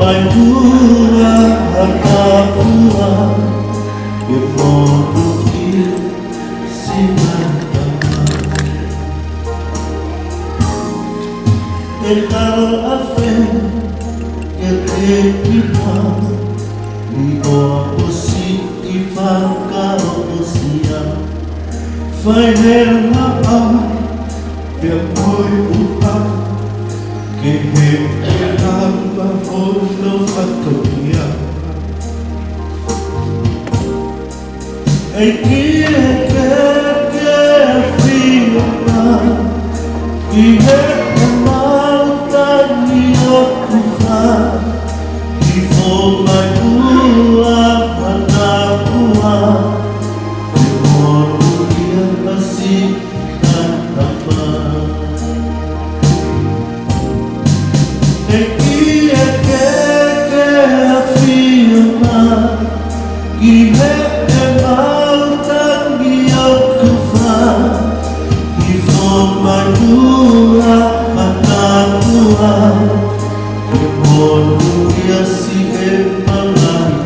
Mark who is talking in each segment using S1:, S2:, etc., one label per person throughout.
S1: mai tua hatatua e modo que se mata e tal a fé que te pipa e boa posi e faca posia fai nella pa e poi upa che l'alba fondo fatto via e chi è che firma chi è che malta io tu fa chi forma tua mata tua che modo via così tanta e chi è che affirma chi mette malta io tu fa chi forma tua mata tua che modo via si è malata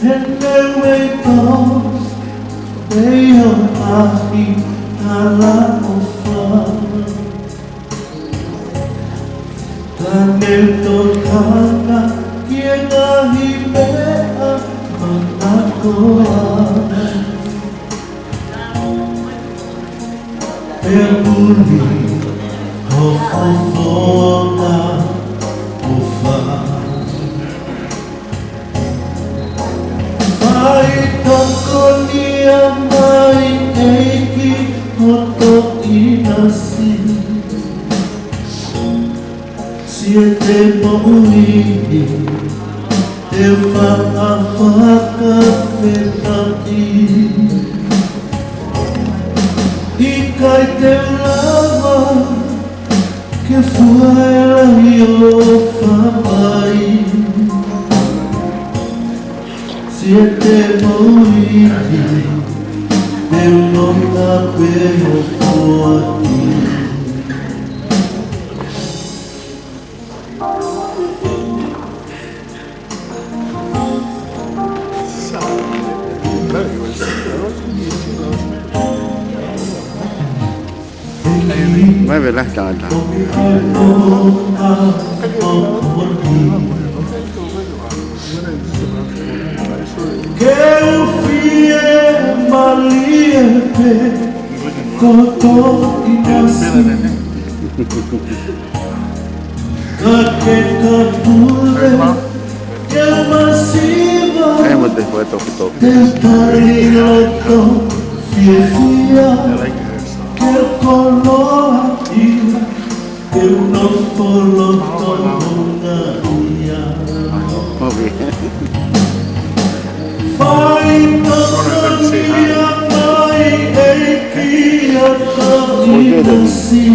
S1: And the way goes, they are happy, a lot of fun. Ganito kana, kinahimea, manakuan. Pemuli, hofofona, ufan. Itako niya may eiki moto inasi Siete mauini Te whaafaka whetati Ikai te lava Ke fuera o whamai Siete mauini, eu não apelo por aqui.
S2: Vai ver lá, tá.
S1: Quero fie maliente Koto inasi Kake kapule Que masiva
S2: É, mas depois toque.
S1: Tentariloto Fiefia Que coloa Que não coloto Mungaia
S2: Vamos ver.
S1: Vai tocaria, vai eiki atauinasi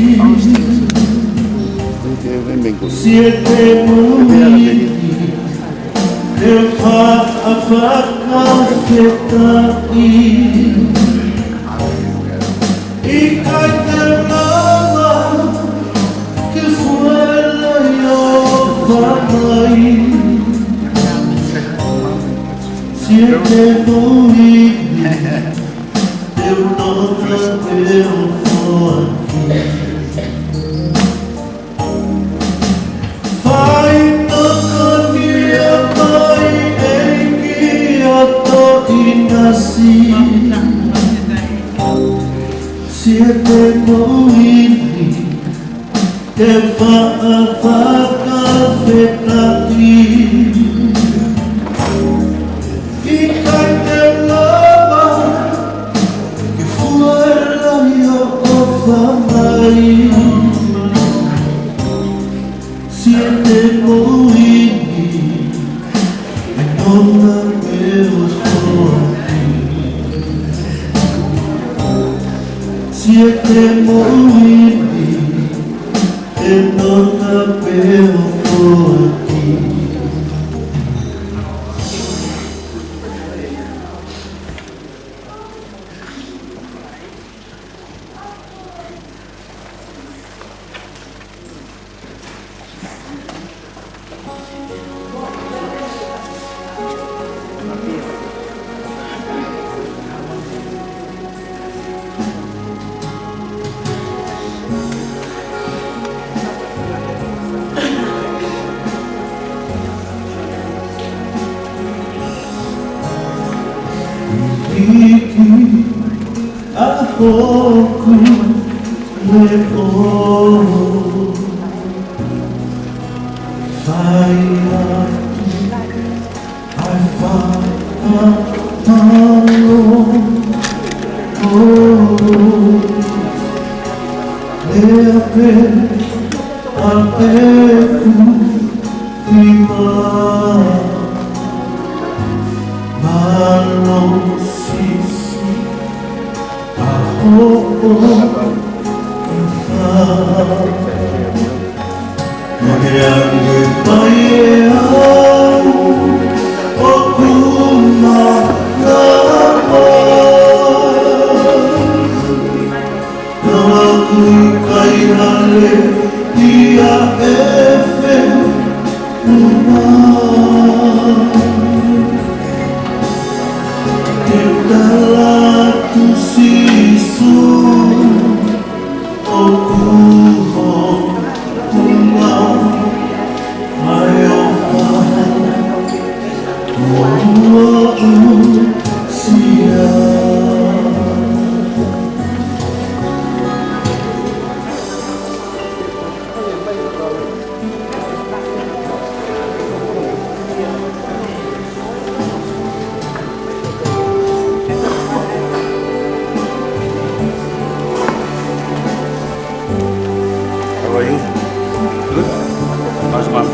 S2: Vem bem comigo.
S1: Siete muini Eu whaafaka whetai Ikai te lava Que fuera yo whamai Siete mauini, eu não apelo por aqui. Vai tocar minha mãe em que eu tô inasi. Siete mauini, eu whaafaka whetati Ikai te lava Que fuera yo whamai Siete mauini E non apelo por aqui Siete mauini E non apelo por aqui Ahoku lepo fire I found lepe apeku ima malosis
S2: How are you? Good? How's mom?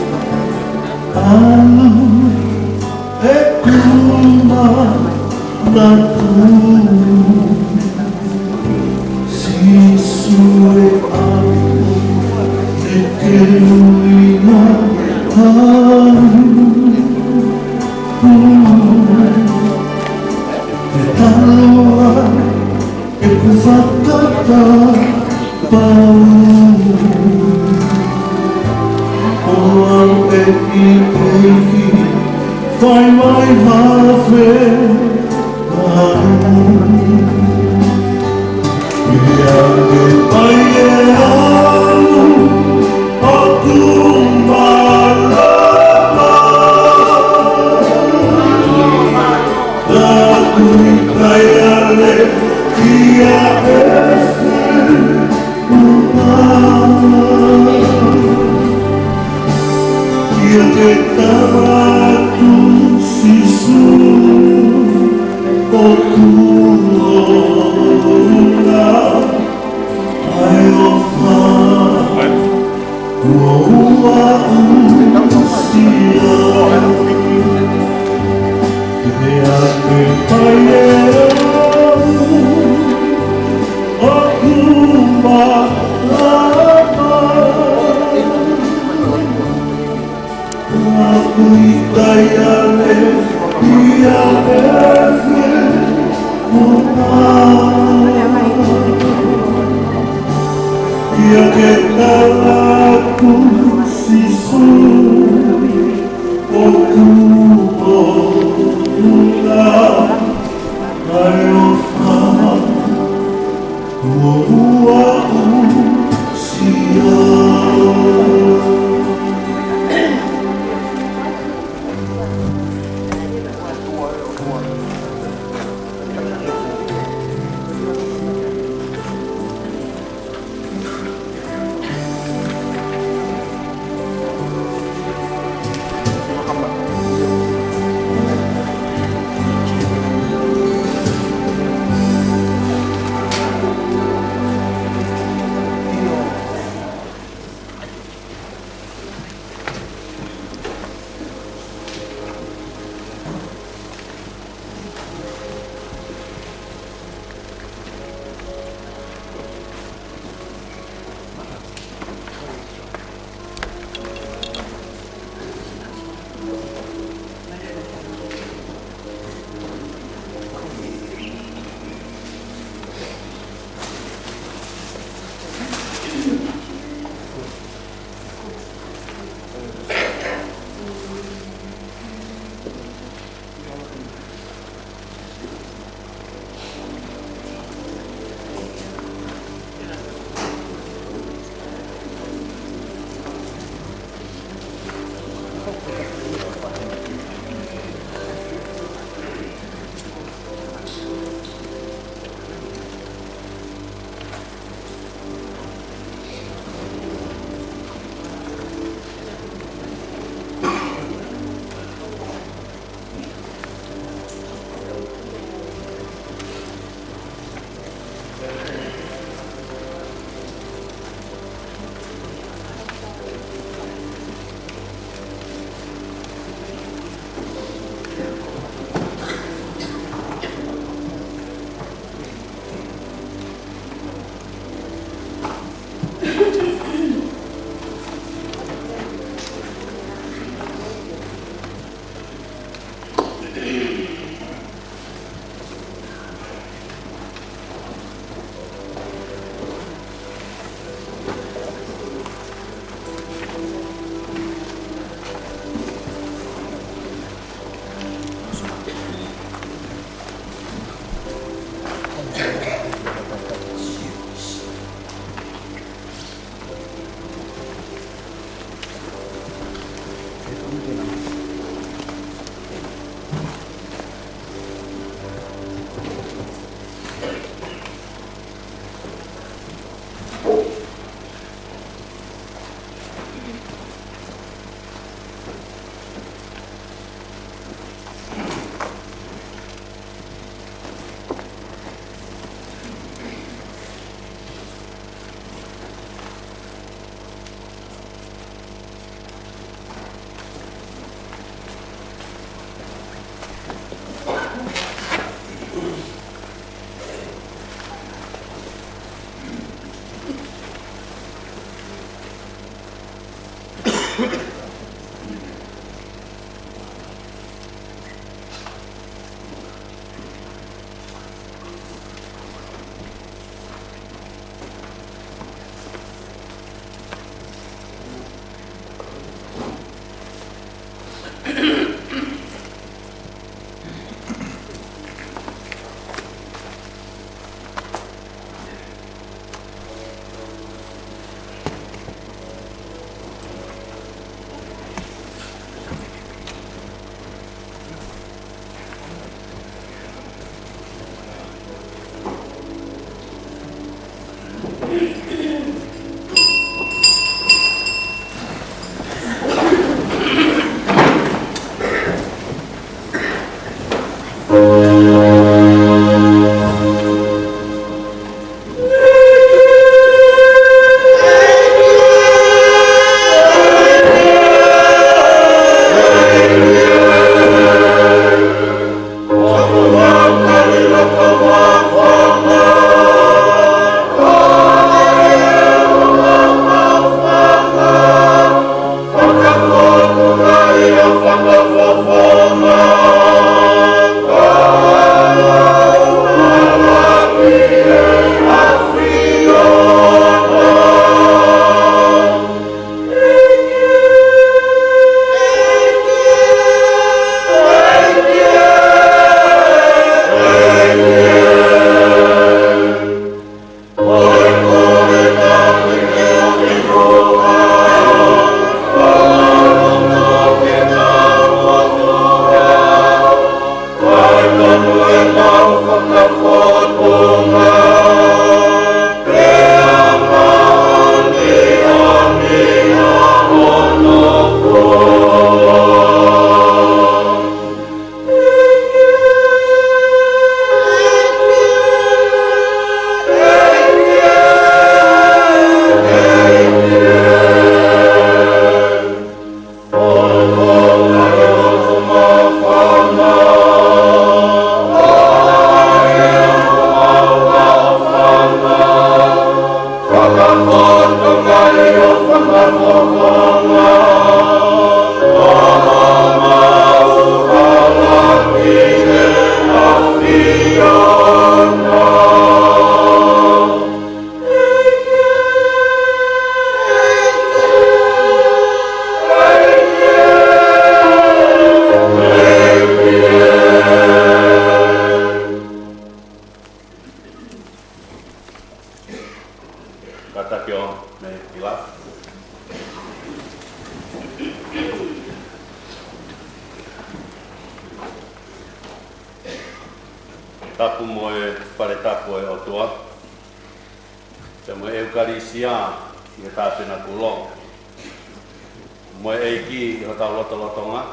S1: Find my heart
S2: tapu mo e pare tapu e otua. Te mo e eukarisia i e tāpena kulong. Mo e eiki i ho tau loto lotonga.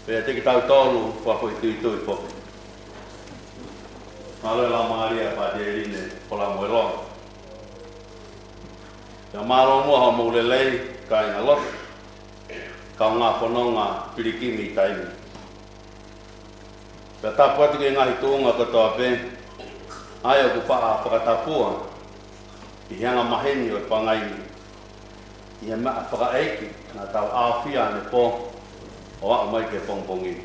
S2: Pea te ki tau tolu whafu i tui tui popi. Malo e la Maria pa te rine pola mo e longa. Te malo mua ho mo lelei ka inga loto. Ka ngā whanonga pirikimi i taimi. Pea tapu atu ki ngahi tuunga katoa pe. Ai o ku paa whakatapua. I hianga maheni o whangaini. I he maa whakaeiki nā tau āwhia ne pō o a mai ke pongpongi.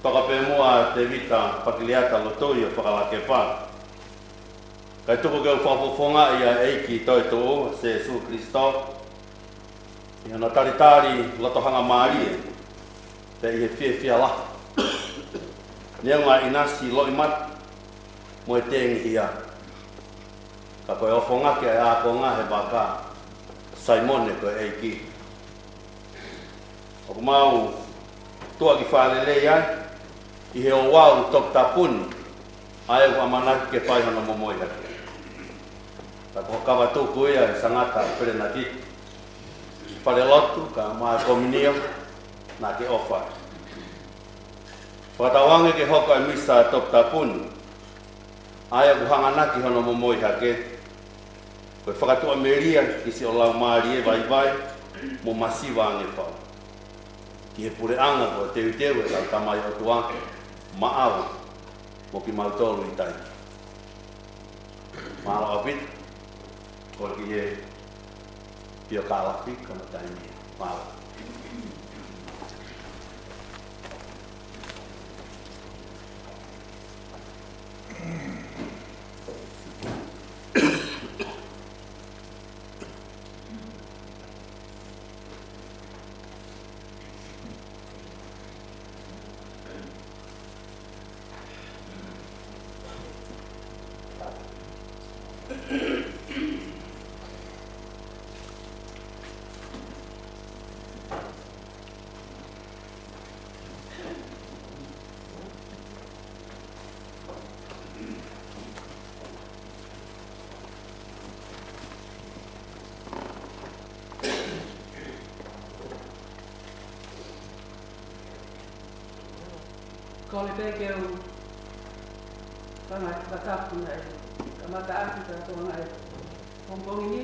S2: Whakape mua te vita pakiliata lotoi o whakalake pā. Kai tuku keu whapofonga i a eiki toi tō se Jesu Christo. I hana taritari lotohanga Marie. Te i he whia la. Nea ngā inasi loi mat mo e tengi ia. Ka koe ofonga ke a konga he baka Simone koe eiki. Oku mau tua ki whaalelei ai i he o wau tok tapuni ai o amanaki ke whai hana momoi hake. Ka koe kawa tuku ia e sangata pere na titi. Pare lotu ka maa kominio na ke ofa. Whakatawange ke hoka e misa tok tapuni ai o hanganaki hana momoi hake. Koe whakatua meria ki si o lau maari e vai vai mo masiwa ange whau. Ki he pure anga ko teu teu e lau tamai o tuanke maawa mo ki mautolu i tai. Maalo apit ko ki he pio kālafi kama taimi. Maalo.
S3: Ko le peke o whangai whatapu nei. Ka mata aki ka tōna e Hongkongi ni.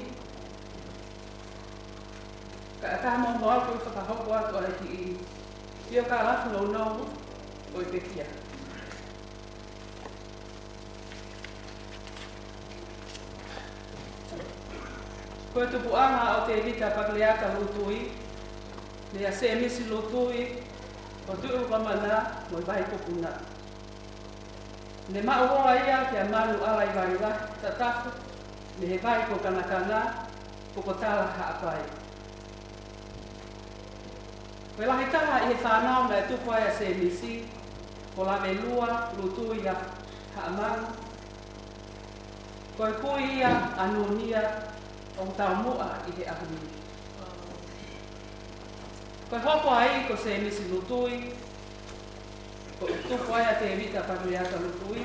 S3: Ka ataha mongo aku i whakahoko atu ai ki i Pio ka lafu no nau o i pekia. Koe tupu anga o te evita pakleaka lutui. Lea se emisi lutui. O tu'u kamana mo vai popuna. Ne ma'uoa ia ke manu alai vai la tatafu. Ne he vai ko kanakana ko tala ha'apai. Koe lahi taha i he whanau na e tupu ai a se misi. Ko lawe lua lutui ia ha'amanu. Koe pui ia anunia o tau mua i he ahuni. Koe hoko ai ko se misi lutui, ko tupu ai a te evita pakleaka lutui.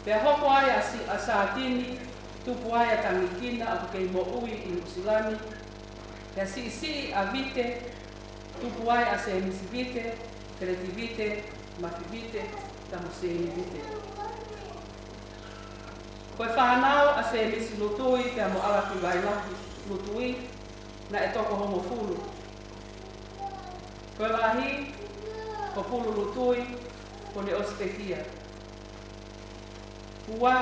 S3: Pea hoko ai a saatini, tupu ai a tangikina a kei mo ui i Nusilani. Pea si a vite, tupu ai a se misi vite, kereti vite, mafi vite, tamo se vite. Koe whanau a se misi lutui, pea mo ala ki wailahi lutui. Na e toko homo fulu. Koe lahi, ko fulu lutui, ko ne ostekia. Ua,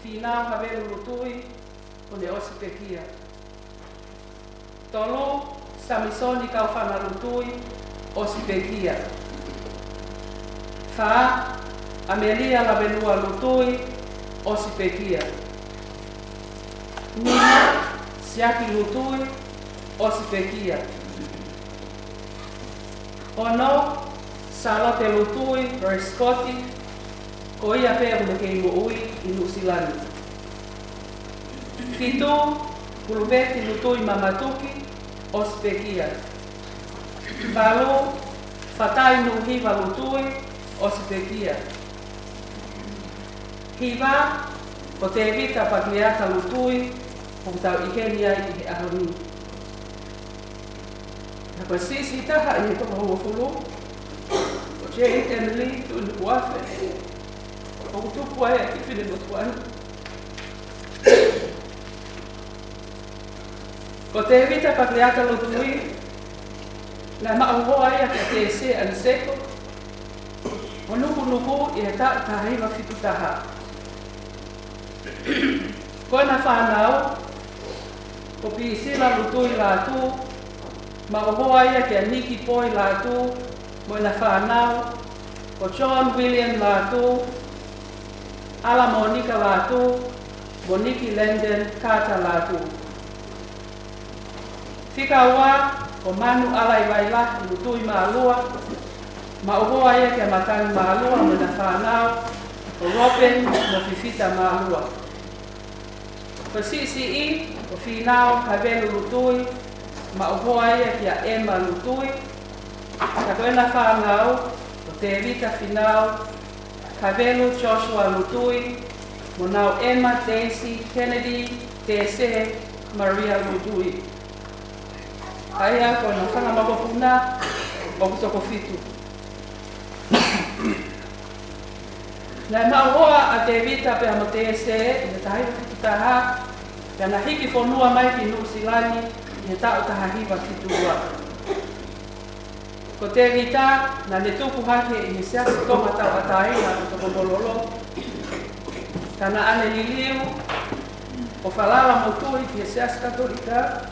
S3: tinau havelu lutui, ko ne ostekia. Tolu, samisoni kau whana lutui, ostekia. Wha, amelia la venua lutui, ostekia. Nina, siaki lutui, Osipekia. Ono, salote lutui, Riscotti, ko ia pēr me kei mo ui i Nusilani. Fitu, pulubeti lutui mamatuki, Osipekia. Balu, Whatai nu hiva lutui o se te kia. Hiva o te evita pagliata lutui o tau ikeni ai i he ahoni. Na koe sisi taha i he toka hongofulu o te i te mili tu unu kuafe o kutupu ai a kifine mo tuanu. Ko te evita pagliata lutui na mauhoa ia te se an seko o nuku i he tahaiwa fitu taha. Koe na whanau, ko pisila lutui lātu, mauhoa ia ke Niki Poi lātu, mo na whanau, ko John William lātu, Ala Monica lātu, mo Niki Landon Carter lātu. Whika wā, ko Manu Alai Waila lutui maalua, mauhoa ia ke Matani maalua, mo na whanau, ko Robin mo Fifita maalua. Ko CCE, ko Finau Kavelu lutui, mauhoa ia kia Emma lutui, ka koe na whanau, ko te Evita Finau, Kavelu Joshua lutui, mo nau Emma Daisy Kennedy, Tese Maria lutui. Aia ko na whanga mawapuna o kutoko fitu. Nai mauhoa a te Evita pe amo Tese, i he tahaiwa fitu taha, ka na hiki whanua mai ki Nusilani, i he tau taha hiwa fitu ua. Ko te Evita, na le tuku hake i he seasi tonga tau atai na kutoko bololo, ka na ane liliu, o whalala motui ki he seasi katolika,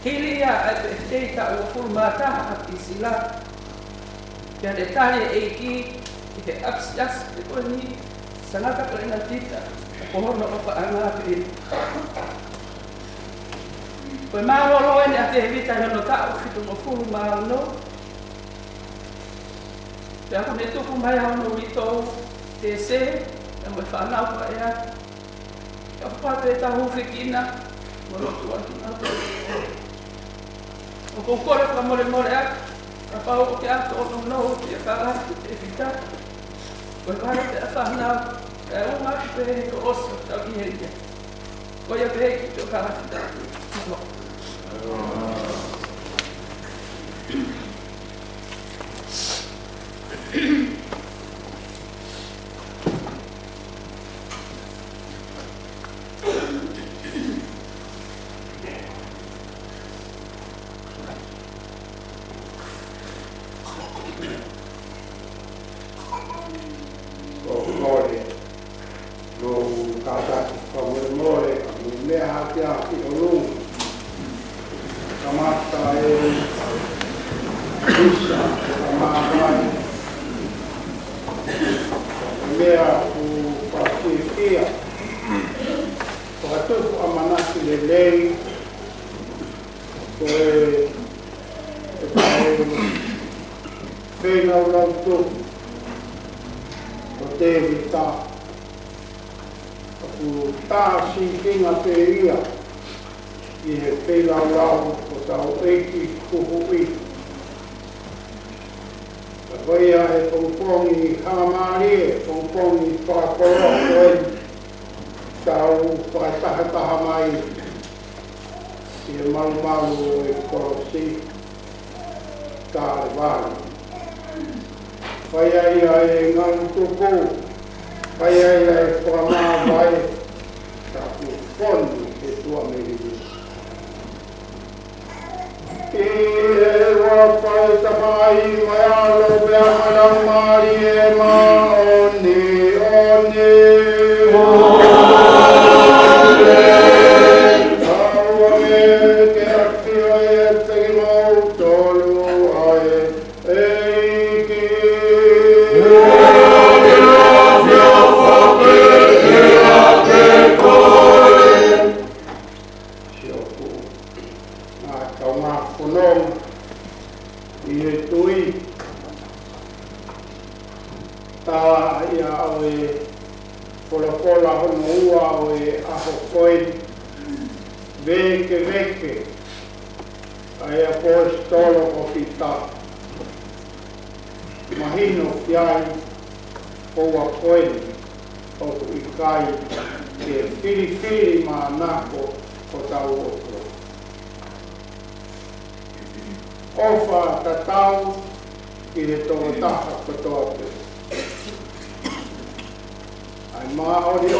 S3: hili ia a te teita o furu mātaha a pisila, kia te tahe eiki, i te aksi te koe ni, sanaka koe na tita, o hono o whaanga pe. Koe mārolo ene a te Evita hono tau fitu mo furu mārano, te ako ne tuku mai hono wito te se, e mo whanau pa ea, ka pātu e tahu whikina, mo rotu atu nātu. O kōkore ka more ak, ka pau o ke ato o no ki a kara te Evita. Koe kara te a whanau, e o maki pehe ko oso tau i heria. Koe a pehe ki te o kara te tau.
S4: mahino kiai oua koeni o i kai ke whiri mā nako o tau otua. Ofa tatau ki he tō taha katoa te. Ai mā ori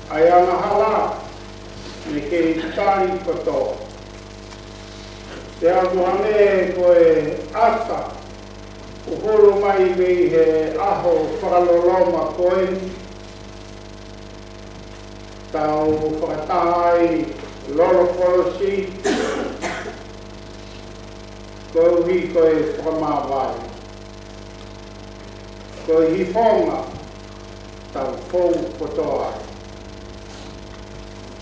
S4: ai anga hala me ke i tāri katoa. Te amuhane koe ata uhuru mai vei he aho whakaloloma koe tau whakatahai loro korosi koe uhi koe whakamāwai koe hifonga tau fōu kotoa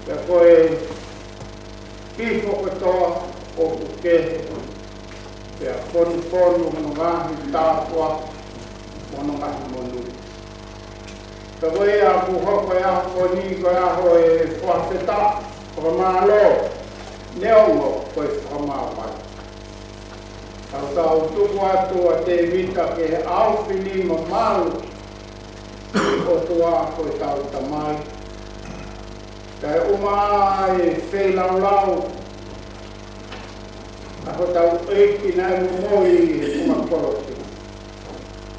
S4: ka koe hifo kotoa o ukehe pea whonu manu ngahi tāpua manu ngahi monu. Ka koe a kuhoko e aho koni koe aho e whawheta whakamālo neongo koe whakamāwai. Tau tau tuku atu a te vita ke he au whini ma malu o tua koe tau tamai. Kai umai whelaulau ako tau eiki nai mumoi he umakoroki.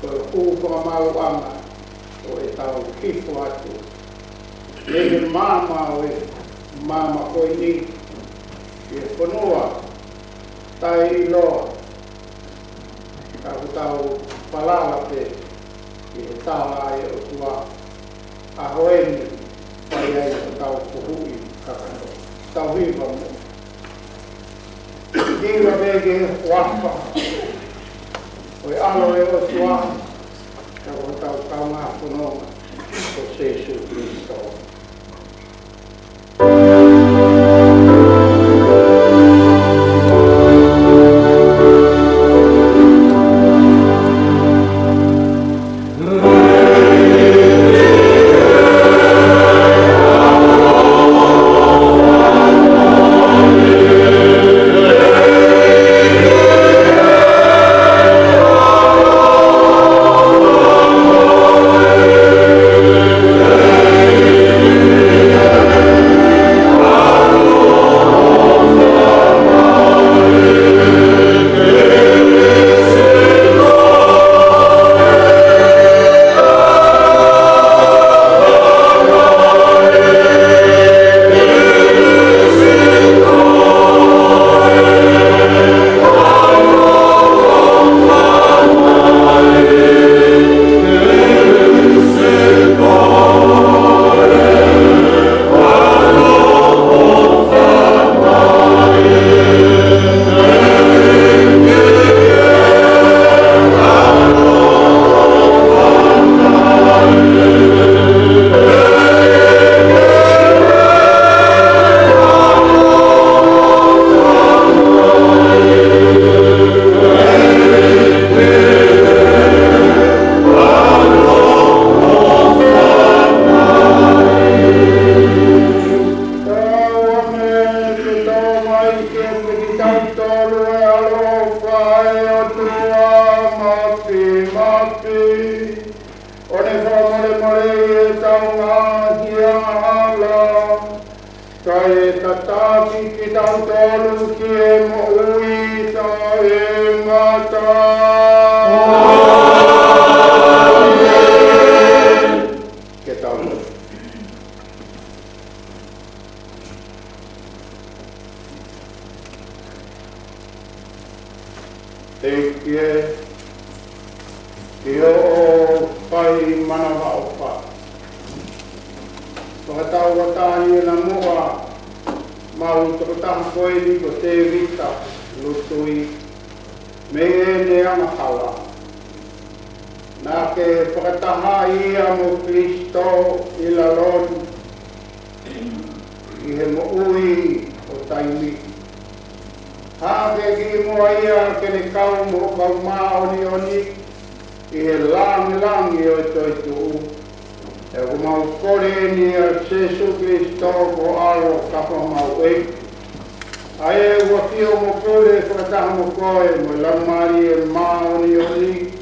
S4: Koe whakamau anga o e tau kifo atu. Lege mama o e mama koe ni i e whanua tai i loa. Kako tau palala pe i e tāla ai o tua a hoeni pai ai o tau kuhui kakano. Tau hiva mo. Hiva mege wapa o e alo e o tua kako tau kaunga whanonga o Jesu Christo. Ai ua kia o mo pule e whakataha mo koe, mo lamari e maoni oni,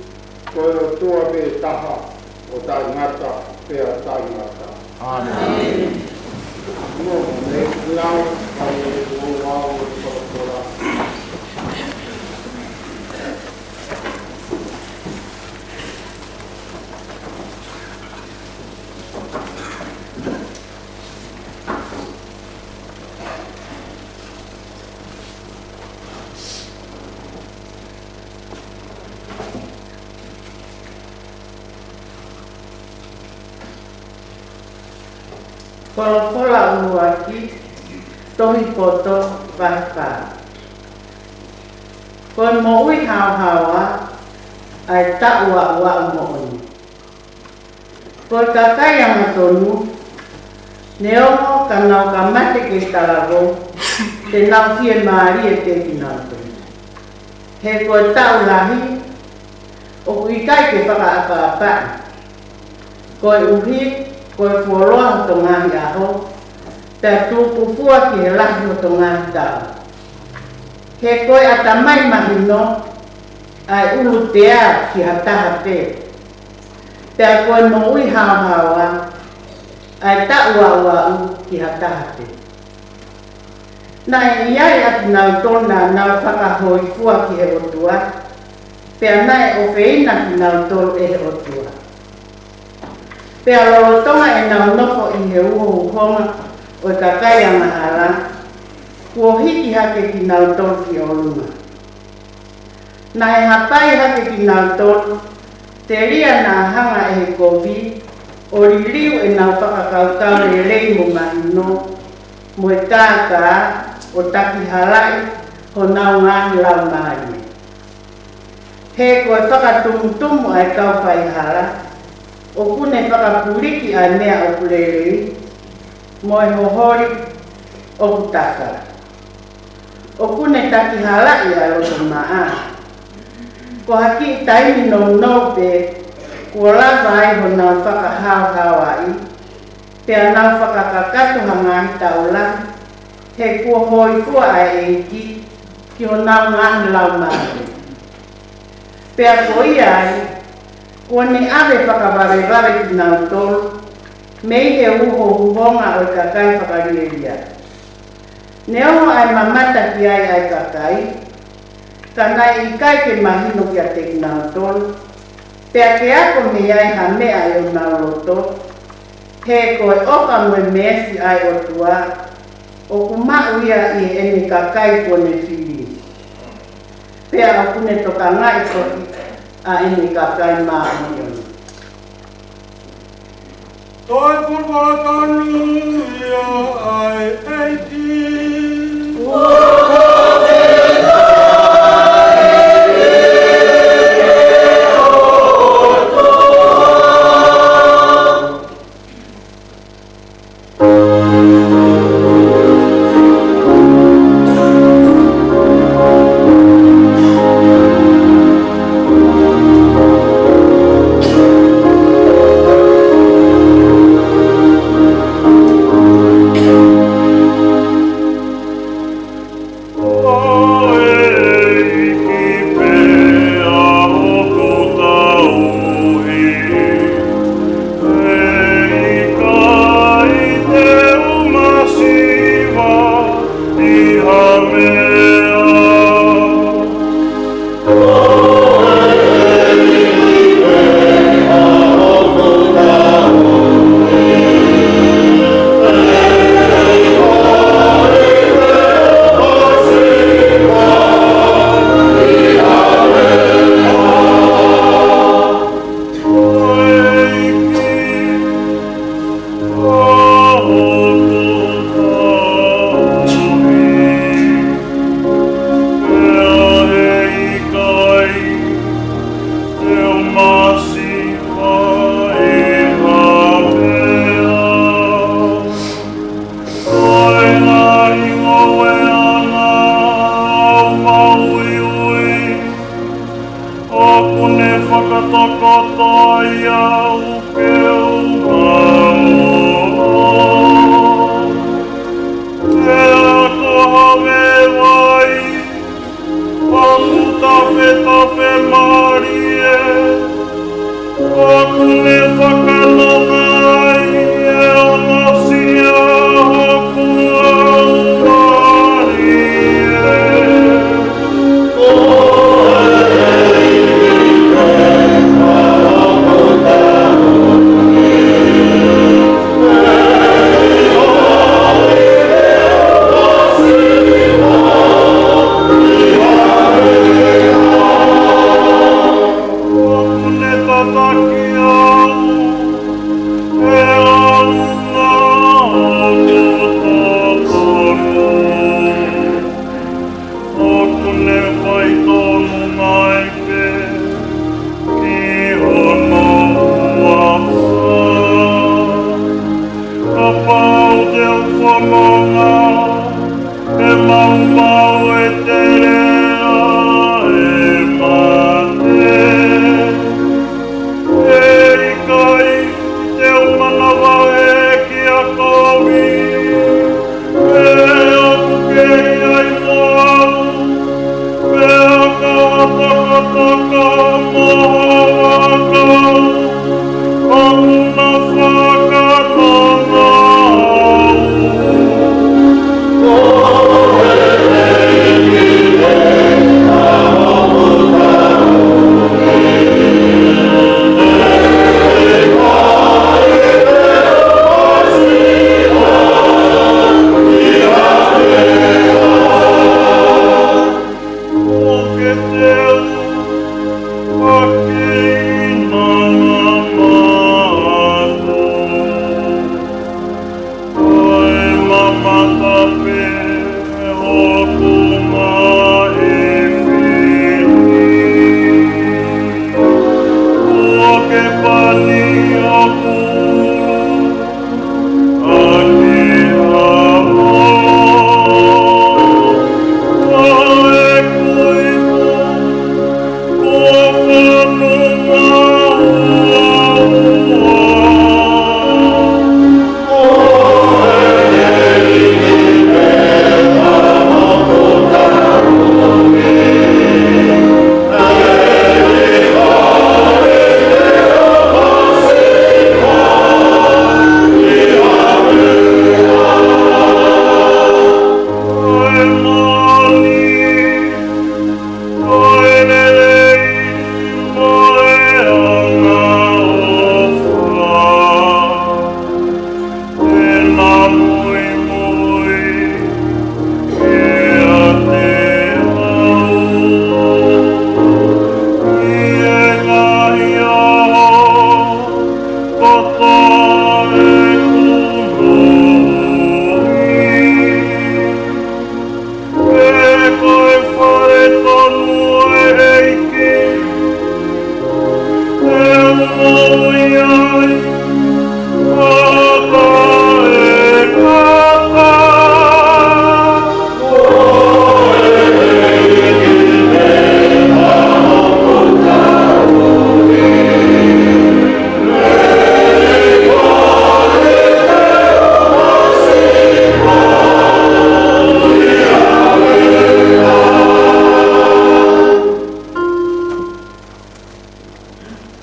S4: koe o tua pe taha o tai ngata, pea tai ngata. Amen. No, me lau, ai o wau o whakatora.
S5: Kola unuaki, tohi poto wahaka. Kon mo ui hawa ai ta ua mo oni. Ko kakai yang matonu, neomo kanau kamate ke talago, te nau fie maari e te kinato. He ko tau lahi, o kuikai ke whakaapa-apa. Ko uhi, koe fuoloa ho ngahi aho, te tuku fua ki he lahi ho ngahi tau. He koe atamai mahino, ai ulu tea ki hataha te. Te koe mo ui hawa, ai ta ua ki hataha te. Nai iai ati nau tona nau whakahoi fua ki he otua, pea nai o whina ki nau tolu e he otua. Pea lorotonga e nau nofo i he uho honga o kakai a mahara, kua hiki hake ki nau tolu ki olunga. Na e hapai hake ki nau tolu, te ria na hanga e he kovi, o ririu e nau whakakaukau e rei mo mahino, mo e tāka o taki halai ho nau ngāhi lau mahi. He koe whakatumutumu ai kau whai hala, o kune whakapuriki a mea o kurerei, mo e hohori o kutaka. O kune taki halai a roto maa. Ko haki taimi no pe, kua lava ai ho nau whakahau ai, pea nau whakakakato hangahi taula, he kua hoi kua ai eiki, ki ho nau ngāhi lau mahi. Pea ko ia ai, kua ni ave whakaware ki nau tolu, mei he uho huhonga o kakai whakarieria. Ne oho ai mamata ki ai kakai, ka nai i kai ke mahino ki a te ki nau tolu, pea ke ako me ai ha mea e o nau loto, he koe oka moe mesi ai o tua, o kumau ia i ene kakai kone whiri. Pea o kune toka ngai koki a ene kakai maa mioni.
S1: Toi purvatani ja ai eiti. Sing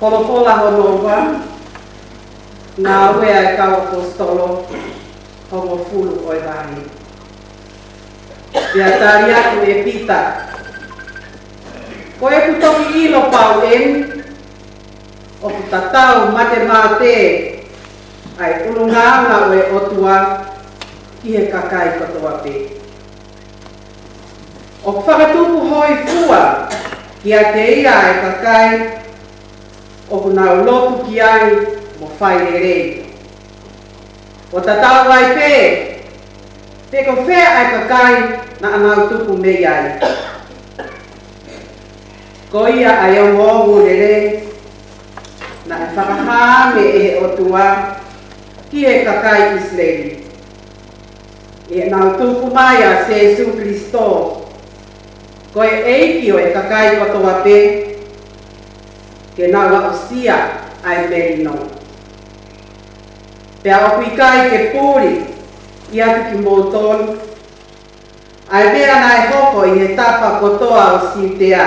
S5: Polopola honova, ngā wea e kau apostolo, hongo fulu oi wahi. Ia tari aku e pita. Ko e kutoki ilo pau en, o kutatau mate mate, ai ulungaanga o e otua, ki he kakai kotoa pe. O whakatupu hoi fua, ki a te ia e kakai, o kuna ulopu ki ai mo whai rei. O tatau ai pe ko whea ai kakai na anau tupu mei ai. Ko ia ai o ngongu rei, na e whakahame e o tua ki e kakai Israeli. E nau tupu mai a Jesu Christo, ko e eiki o e kakai kotoa pe, ke nā wausia ai merino. Pea oku i kai ke pūri i atu ki mōtonu, ai mea nā e hoko i he tapa kotoa o Siutea.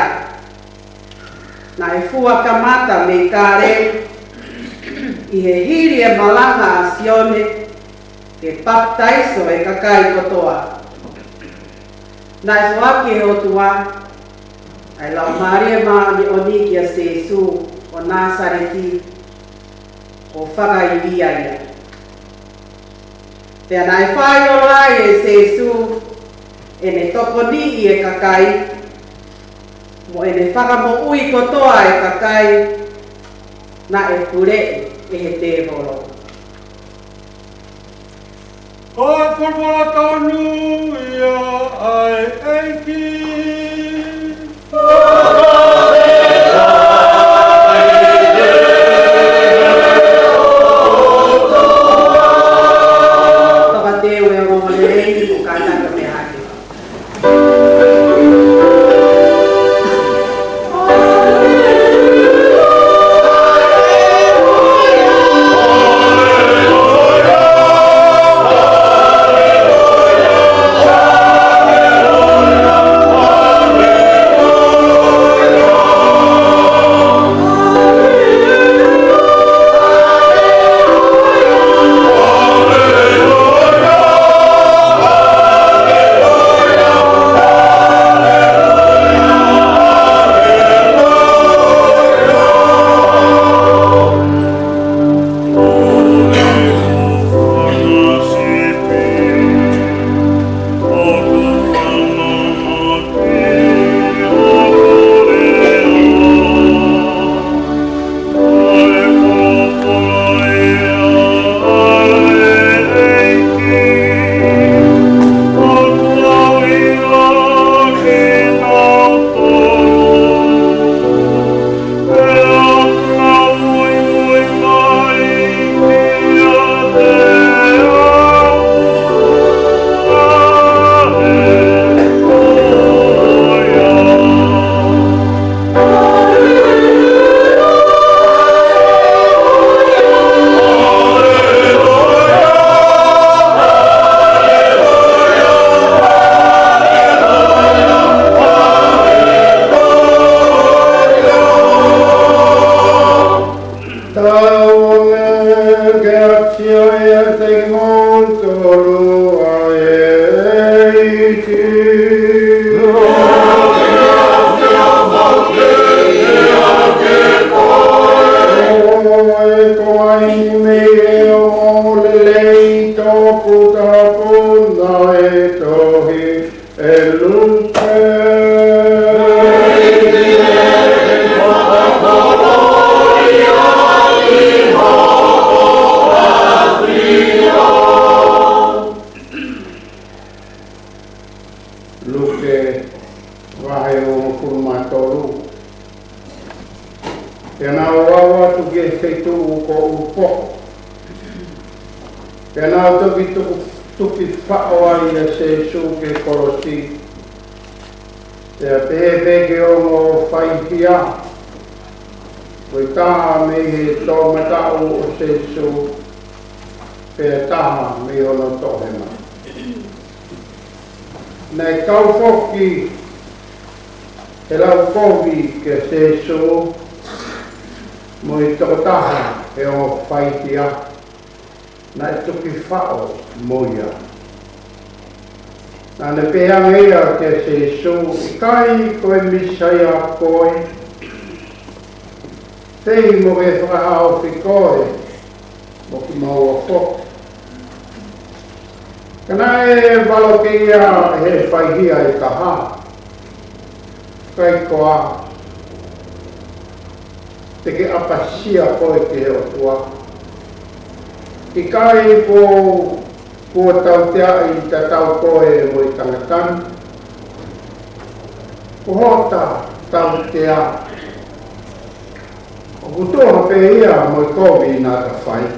S5: Nā e fua kamata me kāre, i he hiri e malanga a Sione, ke baptaiso e kakai kotoa. Nā e soaki e otua, ai lau Maria ma ni oniki a Jesu o Nazareti o whakaibia ia. Pea nai whai o lai e Jesu e ne tokoni i e kakai, mo e ne whakamo ui kotoa e kakai na e pure e he te horo.
S1: Ai purpura tonu ia ai eiki.
S2: Oh
S4: Wahe o Purumatoru. Pena o awa tu ke feitu ko upo. Pena o toki tuki whaoa ia se su ke korosi. Pea pehe ke o mo whaihia. Koe taha me he tō matau o se su. Pea taha me ono tohema. Nei kau foki he lau kovi ke se su. Mo i toko taha e o whaitia. Na e tuki whao moia. Nā ne peanga ia ke se su. I kai koe misaya koe. Tei mo e whakahao fi koe. Mo ki maua whok. Kana e walo ke ia he whaihia e kaha. Kai koa. Te ke apasia koe ke he o tua. I kai ko kua tau tea i ta tau koe mo i tangatani. Ko hota tau tea. O kutoha pe ia mo i kovi nā ka whai.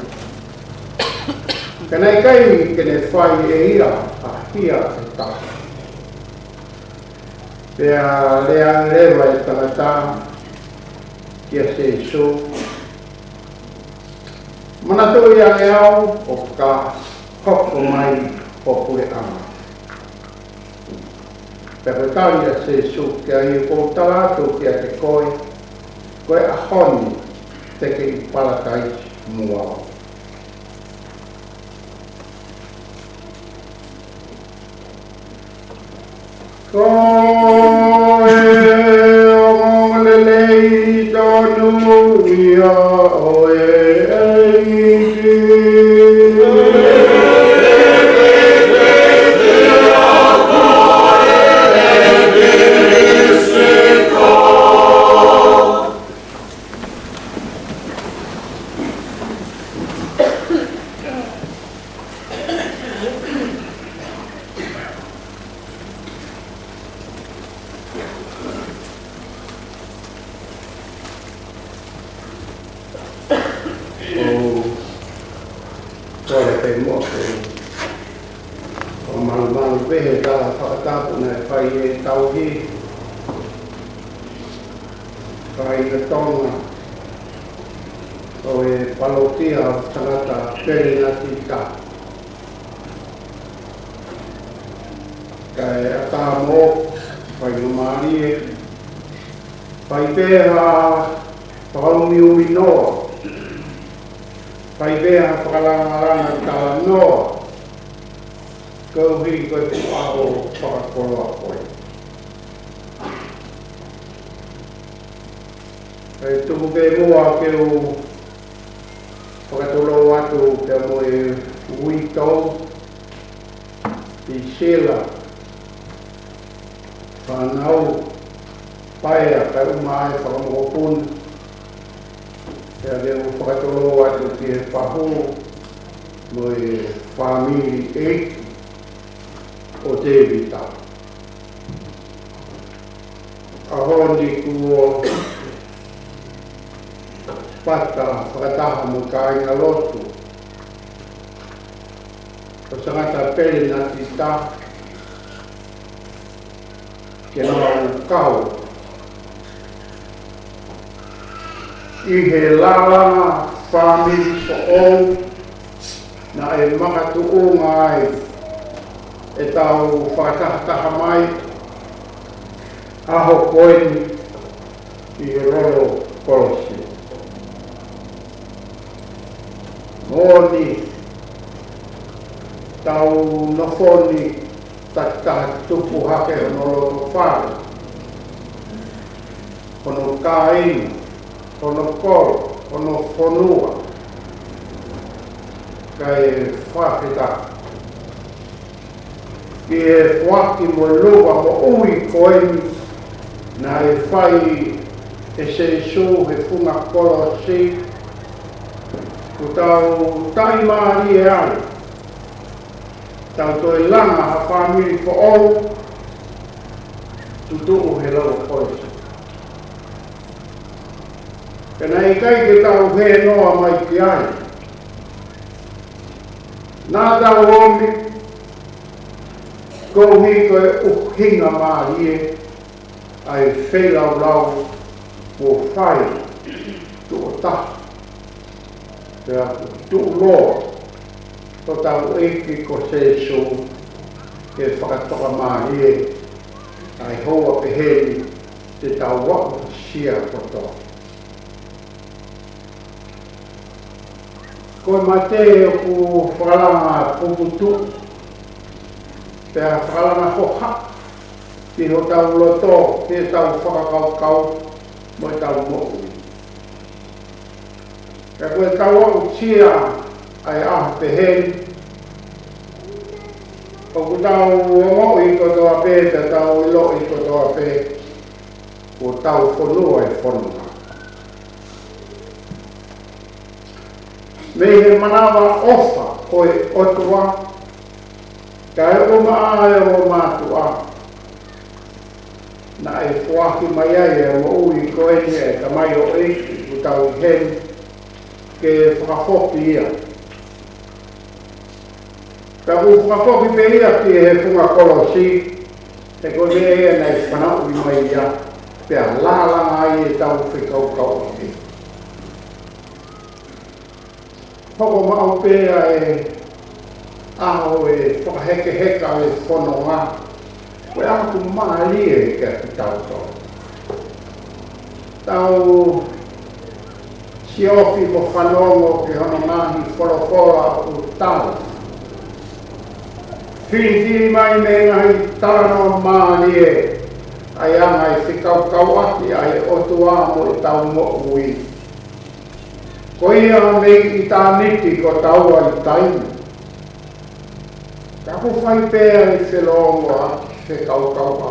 S4: Kana i kai kene whai e ia a hia e tau. Pea lea lewa e tangatani. Kia se su. Mana tu ia leau o ka hoko mai o pure ama. Pero tau ia se su kia i o talatu kia te koe. Koe a honi te ke i palakai mua. Koe o lelei tonu ia o tutu he lau koe. Kena i kai ke tau he noa mai ki ai. Nā tau omi, kouhi koe uhinga mahi e, ai wheilau lau o whai tu o taha. Pea tu loa, o tau eki ko sesu ke whakatoka mahi e, ai hoa peheni te tau wako sia kotoa. Koe mate o ku whakalanga puputu, pea whakalanga hoha, ki ho tau loto, ki tau whakakaukau, mo tau mo'u. Ka koe tau au tia ai aha peheni, o ku tau mo'u i kotoa pe, te tau ilo i kotoa pe, o tau whanua e whanua. Mei he manawa ofa koe otua, ka e o maa e o mātua. Na e whaaki mai ai e o ui koe ni e ka mai o eiki ku tau hen ke whakafoki ia. Ka ku whakafoki pe ia ki he whunga kolosi, e koe me e nei whanau i mai ia, pea lalanga ai e tau whikaukau ki. Hoko mau pēa e aho e whakaheke heka e whanonga. Koe aku maali e kia ki tau tau. Tau siofi mo whanongo ki hono mahi whorofora o tau. Whiri mai me ngai tarano maali e ai anga e whikaukau aki ai otua mo e tau mo ui. Ko ia mei i tā niti ko taua i taimi. Ka ko whai pēa i whelongo aki whe kaukau a.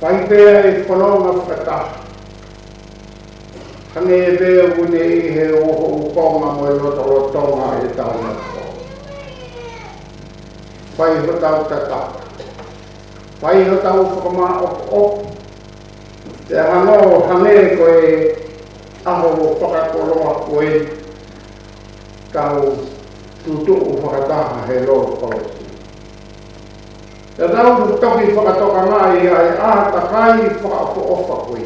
S4: Whai pēa i whanonga whakataha. Hange e pēa une i he oho ukonga mo e rotonga e tau na ko. Whai ho tau tata. Whai ho tau whakama o. Te hango hange ko e aho o whakakoroa koe kau tutu o whakataha he loro kolosi. Te tau tu toki whakatoka mai ai ātakai whakako ofa koe.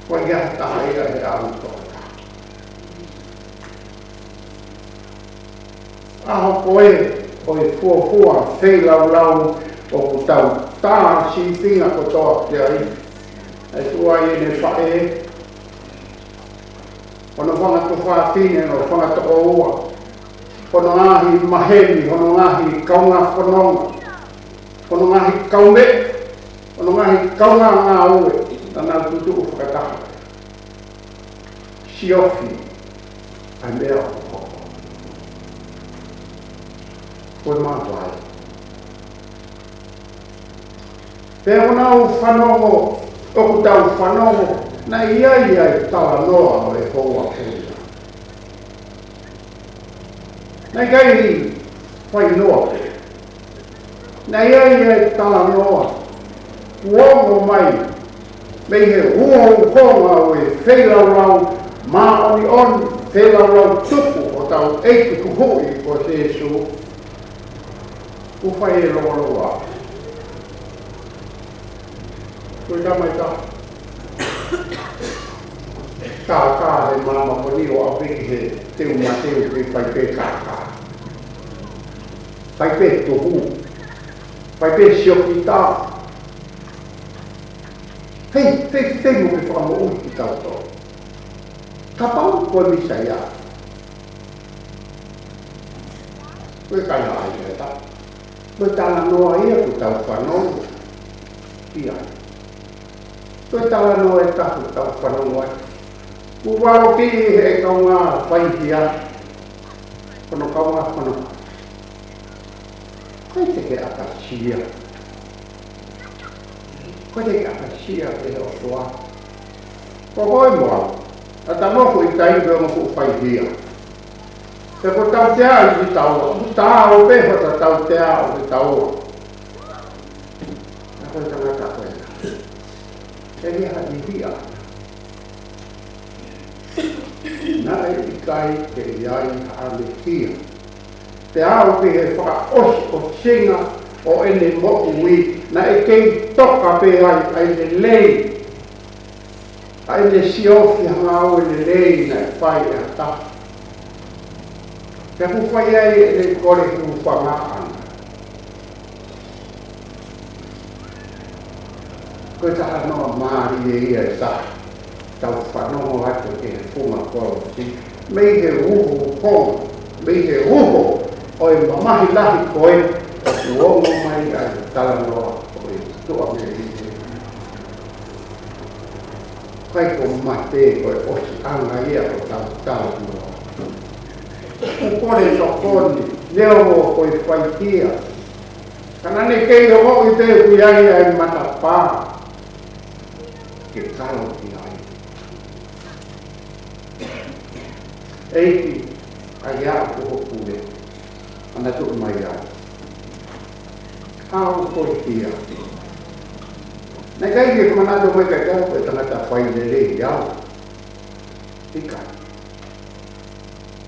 S4: Koe ia taha ia he au toka. Aho koe koe fuafua wheilau o ku tau tā si pinga ko toa te ai. E tua i ne whae, hono whanga tu whaapine no whanga to o ua, hono ngahi maheni, hono ngahi kaunga whanonga, hono ngahi kaume, hono ngahi kaunga ngā ue, nana tutu u whakataha. Siofi, ai mea o hoko. Koe mātuai. Pea ona o whanongo, o ku tau whanongo, na ia i tala noa o e hoa kenia. Nei kai hi, whai noa pe. Na ia i tala noa, uongo mai, mei he uho konga o e wheilau lau, mā oni on, wheilau lau tupu o tau eiki kuhui ko Jesu, ku whai e loa. Koe tamai ta. Kā he mama koni o awiki he teu mateu pe whai pe kā. Whai pe tohu. Whai pe sioki tā. Hei mo ke whamo ui ki tau tō. Ka pau koe misa ia. Koe kaina ai e ta. Koe tala noa ia ku tau whanongo. Ia. Koe tala noa e tahu tau whanongo ai. Ku waro ki he kaunga whaihia. Kono kaunga whanongo. Koe te ke akasia. Koe te ke akasia te o soa. Ko hoi mua. A ta moku i taiwe o moku whaihia. Te ko tau te ai ki tau, tau pe ho ta tau te au ki tau. Na ko tanga ka koe. E ni ha ni hia. Na e kai ke iai ha le hia. Te au ki he whaka osi o singa o ene mo ui. Na e kei toka pe ai le lei. Ai le siofi hanga au le lei na e whai e hata. Te huwhai ai le kore hu whangaan. Koe taha noa maari e ia e taha. Tau whanongo atu ke he punga koro si. Mei he uho pong, mei he uho o e mamahi lahi koe o te wongo mai ai tala noa o e tua me i te. Kai ko mate koe o si anga ia o tau tala noa. Kore no koni, leo o koe whaitia. Kana ne kei o i te kuiai ai matapā. Ke karo ki ai. Eiki, ai a ko kule. Ana tu mai ai. Hao koe tia. Nei kai ke manado mai ka kau koe tangata whai lele iau. Ika.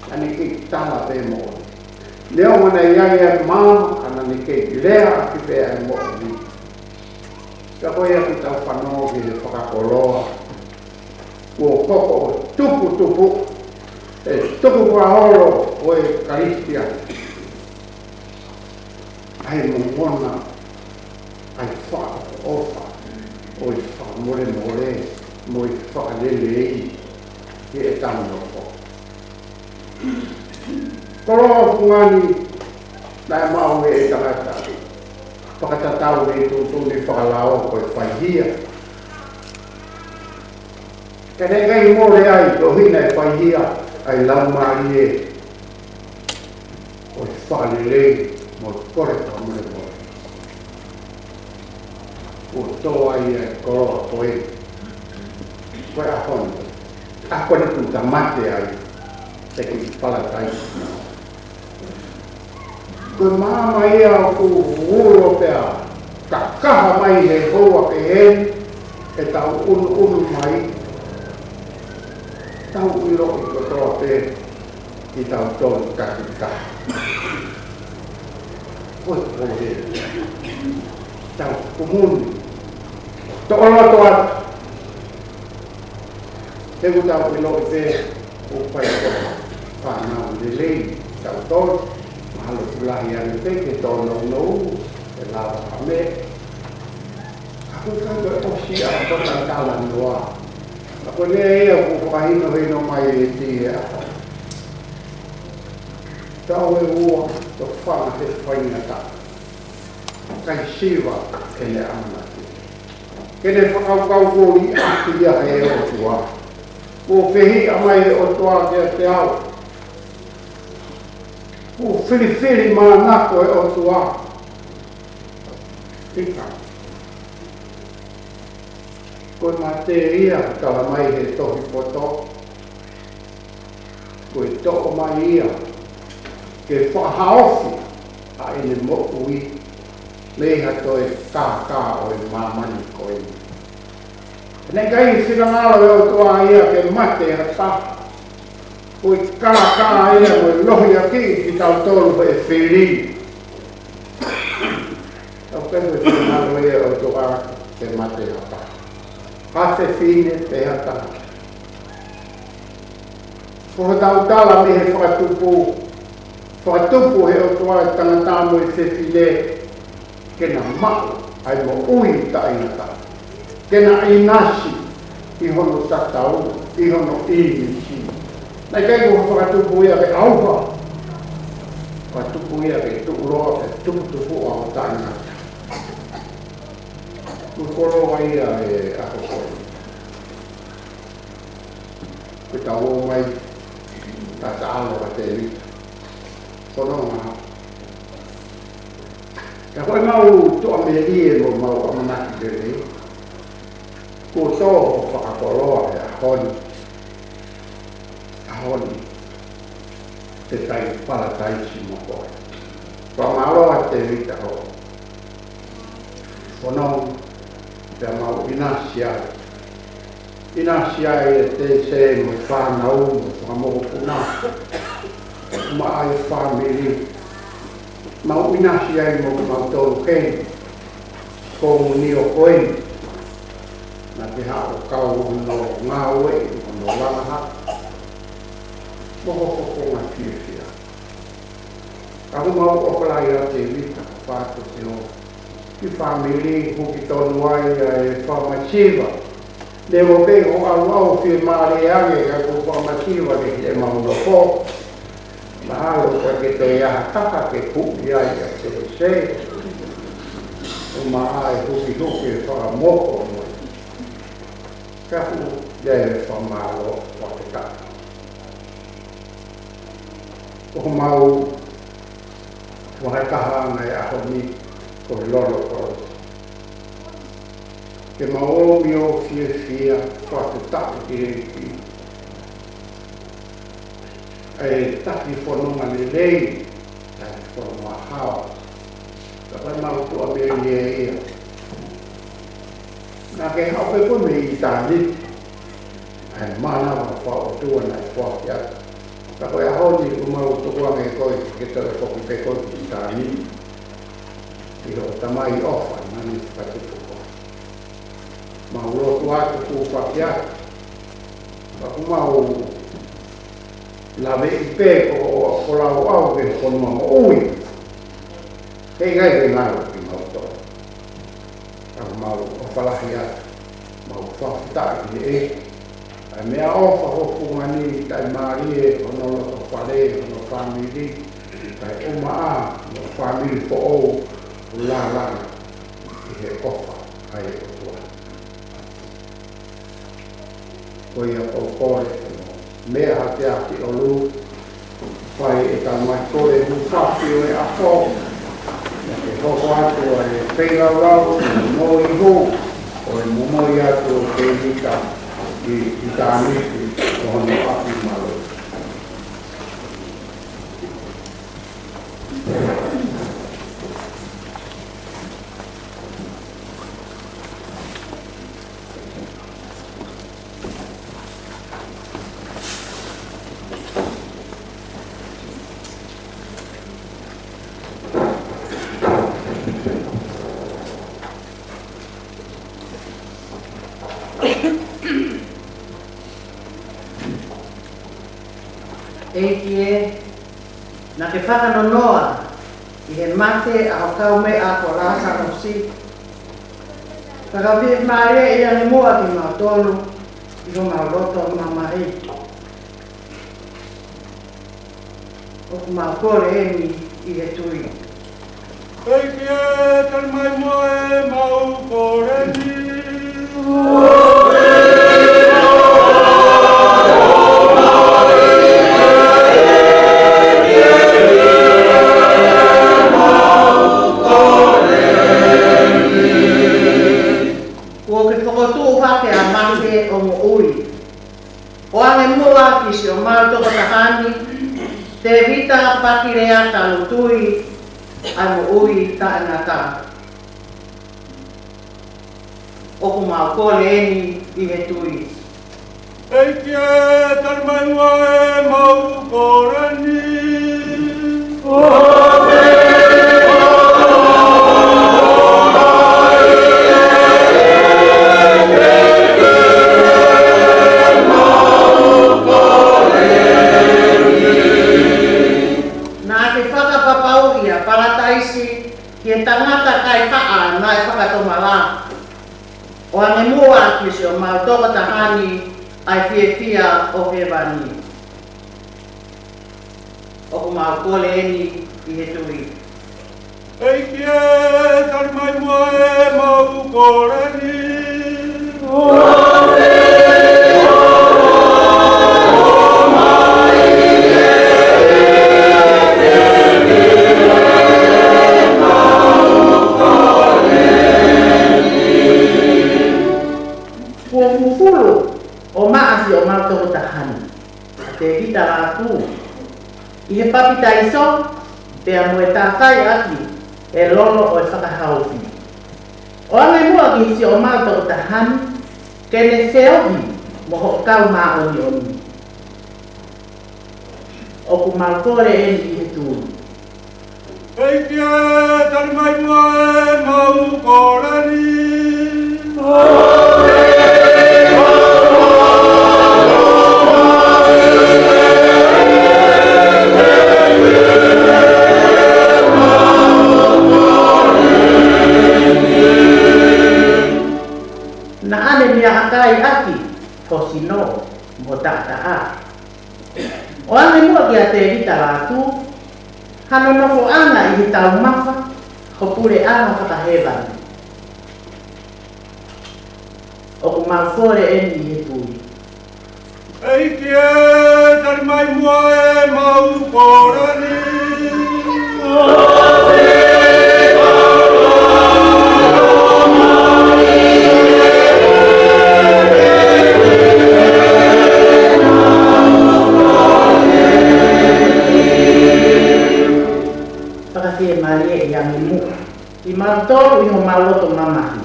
S4: Ani ki tala pe mo. Leo mana iai e mama, ana ni ki lea ki pe e mo ni. Ka koe a ki tau whanongo ki le whakakoloa. Kua koko tupu. E tupu kua holo o e karistia. Ai mongona, ai whakaofa, o e whakamore, mo e whakalele i, ki e tamanoko. Koroa pungani na mau e tangata. Whakatatau e tutu ni whakalao koe whaihia. Kene ngai more ai to hina e whaihia ai lau maari e. O e whakalele mo kore kamure more. O tō ai e koroa koe. Koe a hono. A koe ni kuta mate ai. Te ki palatai. Koe mama ia o ku uro pea, ka kaha mai he hoa ke hen, e tau unu mai. Tau ilo i kotoa pe, i tau tōu kakika. Koe koe, tau kumuni. To'olo toa, tegu tau ilo i pe, upai koe. Whanau lelei, tau tōu, mahalo pulahi ane te, ke tōno nou, e lawa hame. Aku kanto e osi a kota tala noa. Ako lea ea ku whakahino mai e ti e apa. Tau e ua, to whanga te whainata. Kai siwa e le amati. Kene whakaukau kōri ati ia e o tua. Ko whehi amai e o tua kia te au. Ko whiriwhiri mānako e o tua. Ika. Koe mā te ia kala mai he tohi poto. Koe toko mai ia. Ke whahaofi a ene mo ui. Leha toi kā o e māmani koe. Nei kai whirangalo e o tua ia ke mate a taha. Koe kā ia koe lohi aki ki tau tolu e whiri. Tau pehu e whirangalo e o tua ke mate a taha. Hase fine te hata. Ko tau tala me he whakatupu. Whakatupu he o tua e tangatamo e se file. Kena mau ai mo ui ta inata. Kena inasi i hono tatau, i hono inisi. Nai kai ko whakatupu ia ke auha. Whakatupu ia ke tukuroa e tukutupu o ta inata. Kukoroa ia e ako koe. Koe tau mai tata alo ka te rita. Kono ngā. Ka koe mau toa me rie mo mau amanaki kere. Ko tō whakakoroa e ahoni. Ahoni. te tai pala tai si mo koe. Kwa maroa te vita ho. Whanau te mau inasia. Inasia e te se mo whanau mo whamoko puna. Ma ai family. Mau inasia i mo mau tolu kei. Ko ni o koe. Na te hao kau no ngā ue, no langa. Moho ko ngā whiwhia. Kahu mau o kalai a te wika, whātu te o. Ki whamiri, huki tonu ai e whamatiwa. Ne mo pe o au whiu maare ange, ka ko whamatiwa ke te mau no ko. Mahalo ka ke te aha taka ke puki ai a te se. O maa e huki whamoko mo. Kahu dere whamalo whaketaka. Ko mau whakaha nei aho ni ko lolo ko. Ke mau mi o fia whaketaka ki reiki. E taki whanonga ni lei, taki whanonga hawa. Ka mau tua me ia ia. Nā ke haupe ko me i tāni, ai mana wa whao tua nei whao ki atu. Ka koe a honi ku mau tukua me koe ke tore whoku te koe i tāni. I ho tamai ofa, nani whakatupu koe. Mau rotu atu ku whaki atu. Ka ku mau lawe i pē ko lau au ke honua mo ui. Kei gai ke ngāru ki mau tō. Ka mau o whalahi atu. Mau whawhitai ki e. Ai mea ofa hoku ngani tai maari e hono loto whare, hono whamiri. Kai oma a, no whamiri po ou u la lana. I he ofa ai o tua. Koi a o kore mea hate ati o lu. Whai e ka mai kore mu whawhio e a fō. Ke hoko atu e wheilau mo i hō, o e momoi atu o ke hita i tāniki o hono api malo.
S5: Eiki e, na ke whakanonoa i he mate a hokau me a ko rasa o si. Whakawhi maare i ane mua ki mau tolu, i ho mau roto ma mahi. O ku mau kore eni i he tui.
S1: Eiki e, tani mai mua e mau kore ni.
S5: Kisi o Malto Katahani, te vita pakirea talutui, ai mo ui taenata. O ku mau kole eni i he tui.
S1: Eiki e, tani mai mua e mau kore ni.
S5: Ki tangata kai kaa nai whakatomala. O ane mua kisi o Malto Katahani ai whiewhia o Hewani. O ku mau kole eni i he tui.
S1: Eiki e, tani mai mua e mau kore ni.
S5: O maasi o Malto Katahani, te hita rāku, I he papita iso, pea mo e tātai aki, e lolo o e whakahauhi. O ame mua ki si o mātou o tahani, kene seohi mo ho kau mā oni oni. O ku maukore e ni he tūru.
S1: Ei kia tari mai mua e mau korani.
S5: Na ane mia akai aki, hosino, mo ta'a. O ane mua ki a te rita lātu, hano nofo ana i he tau mafa, ho pure ana whakahewani. O ku maufore e ni he tui.
S1: Ei kia tari mai mua e mau korani.
S5: Whakatia maria i ame mua. I mautoro i ho mauloto mamahi.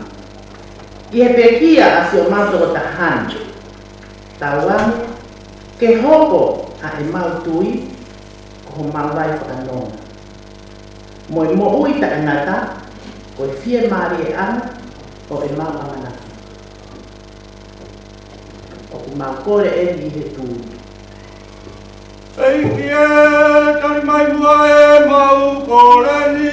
S5: I he pekia a si o mautoro tahani. Tauane, ke hoko a e mautui, ko ho maurai whakanonga. Mo e mo ui ta ngata, ko e fie maria e ana, o e mau amanaki. O ku maukore e ni he tū.
S1: Ei kia tari mai mua e mau korani.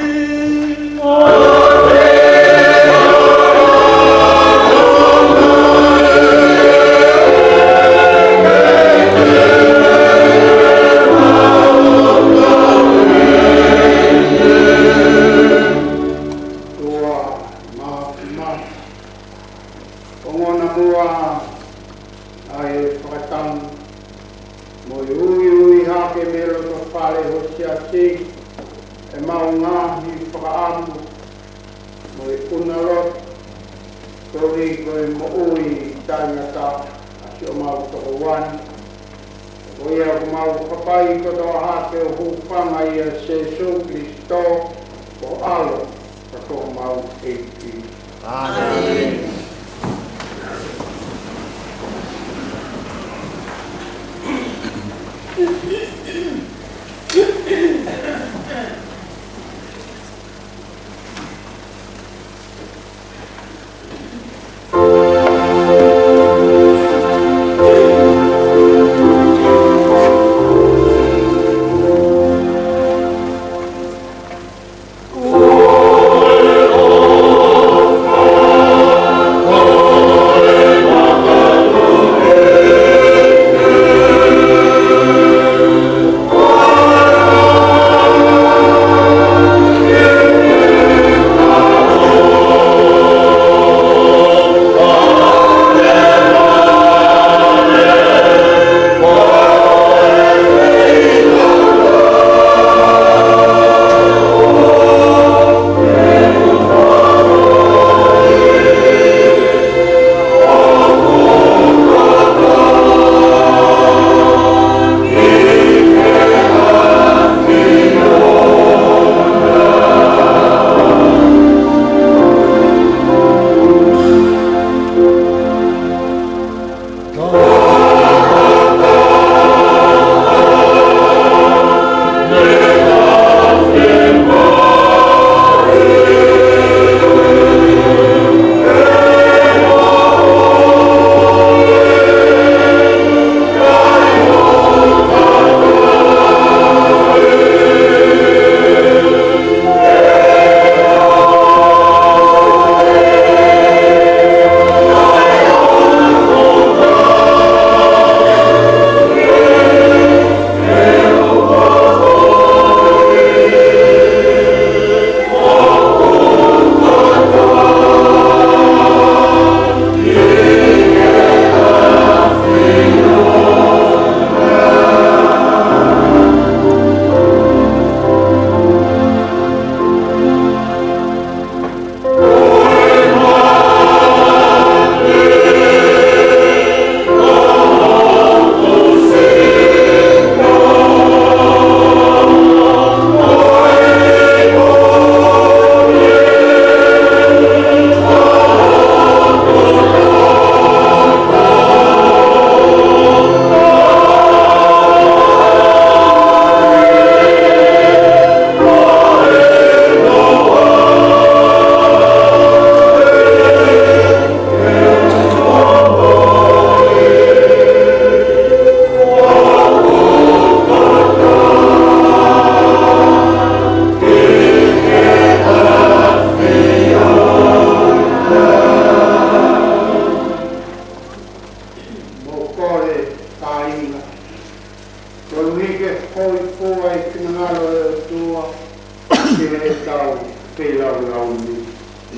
S4: moni.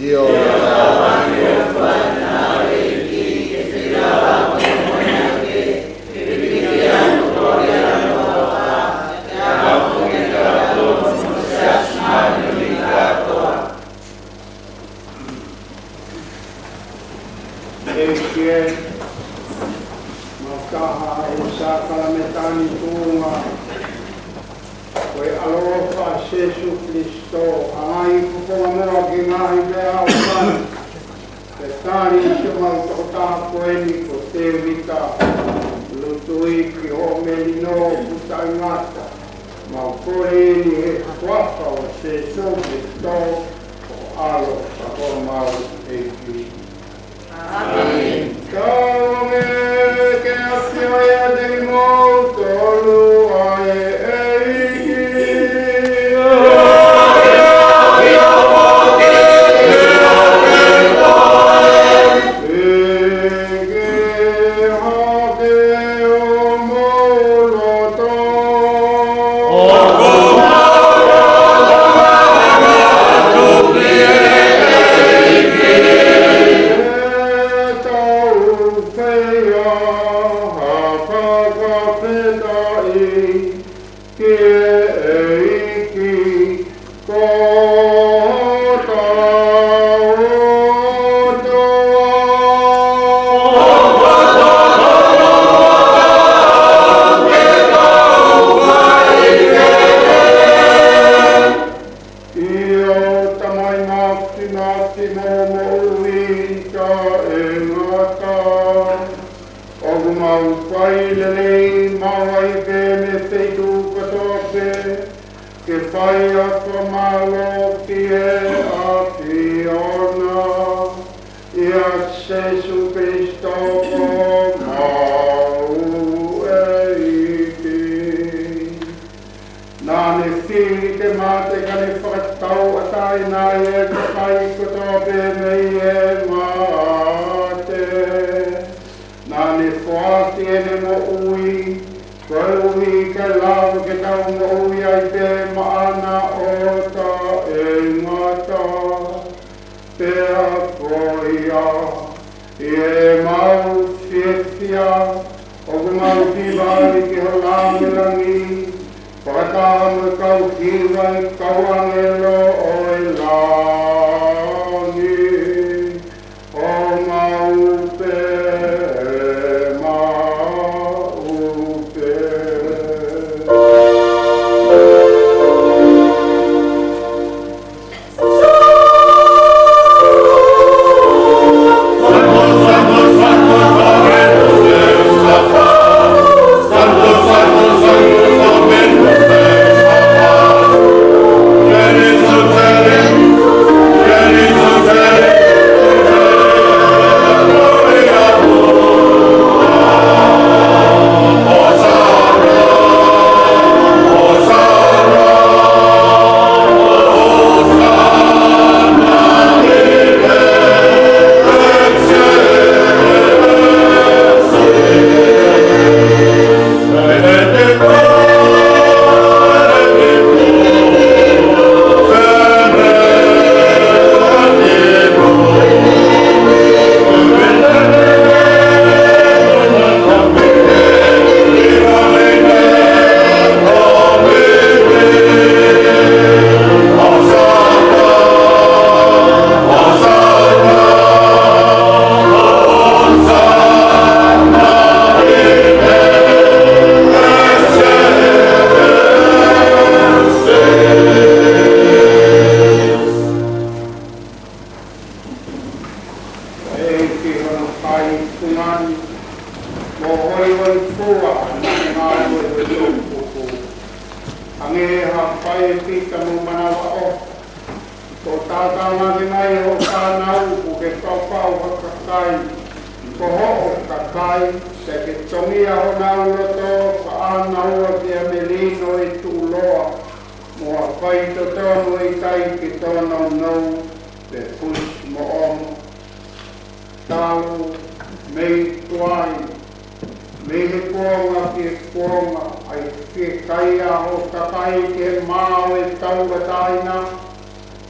S6: Io
S4: Eike, makaha e sakala metani tunga, koe alofa Jesu Christo, angai kuponga mera ki ngahi bea o kani, te tani se mau tokotaha koeni ko te wita, lutui ki ho melino kuta ingata, mau kore ni he waka o Jesu Christo, o alo sa ho mau eiki. Amen. Come che affioia del molto lui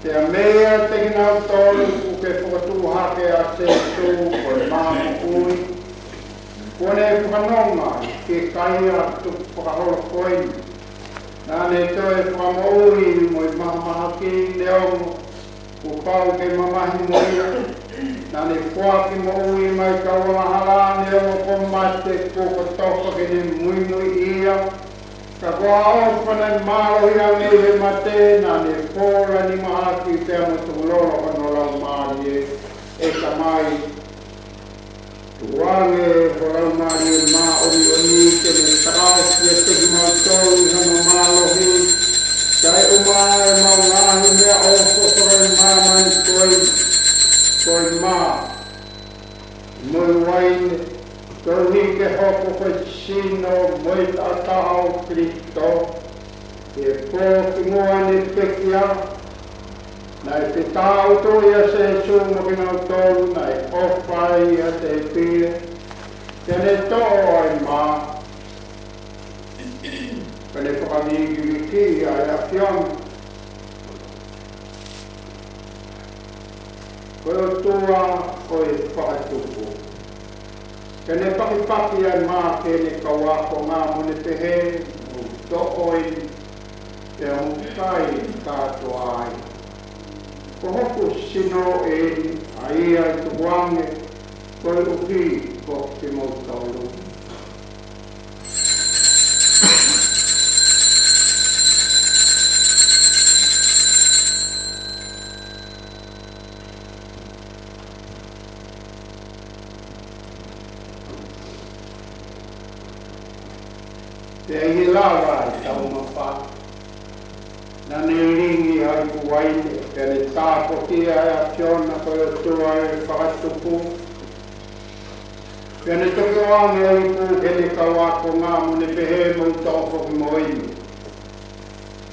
S4: Te mea te ginau tolu ku ke whakatu hake a te tū ko e māmu ui. Kone e whanonga ke kai atu whakaholo koini. Nāne toi whamauri mo i mahamaha ki leongo. Ku pau ke mamahi mo ia. Nāne whaki mo ui mai ka walahala leongo ko mate ko toka ke ne mui mui ia. Ka kua awhana i mālohi a ngehe mate, nāne kōra ni mahaki te amo tūloro kano lau māri e ka mai. Tuange ko lau māri e mā oni oni ke me tāo ki e teki mau tōu i hano mālohi. Kai umā e mau ngāhi mea o kōkoro i māmani koi mā. Mui waine. Kau hike hoko koe sino moi tātahau Kristo. E pōki mua ni pekia. Nai te tāuto ia se sunga kinau tōru. Nai ofai ia te pia. Tene tō ai mā. Kane whakamīgi ki ai a kion. Koe o tua koe whakatupu. Kene paki ai mā kene kaua ko ngā mune pehe, o tooi, te kai kātua ai. Ko hoku sino e ai ai tuwange, koe uki ko te mautaulu. Te ahi lawa i tau mawha. Nane ringi ai kuwaine, kene tāpo kia e a tiona koe o tua e whakatupu. Kene toke wange ai ku kene kawako ngā mune pehe mau tōko ki moinu.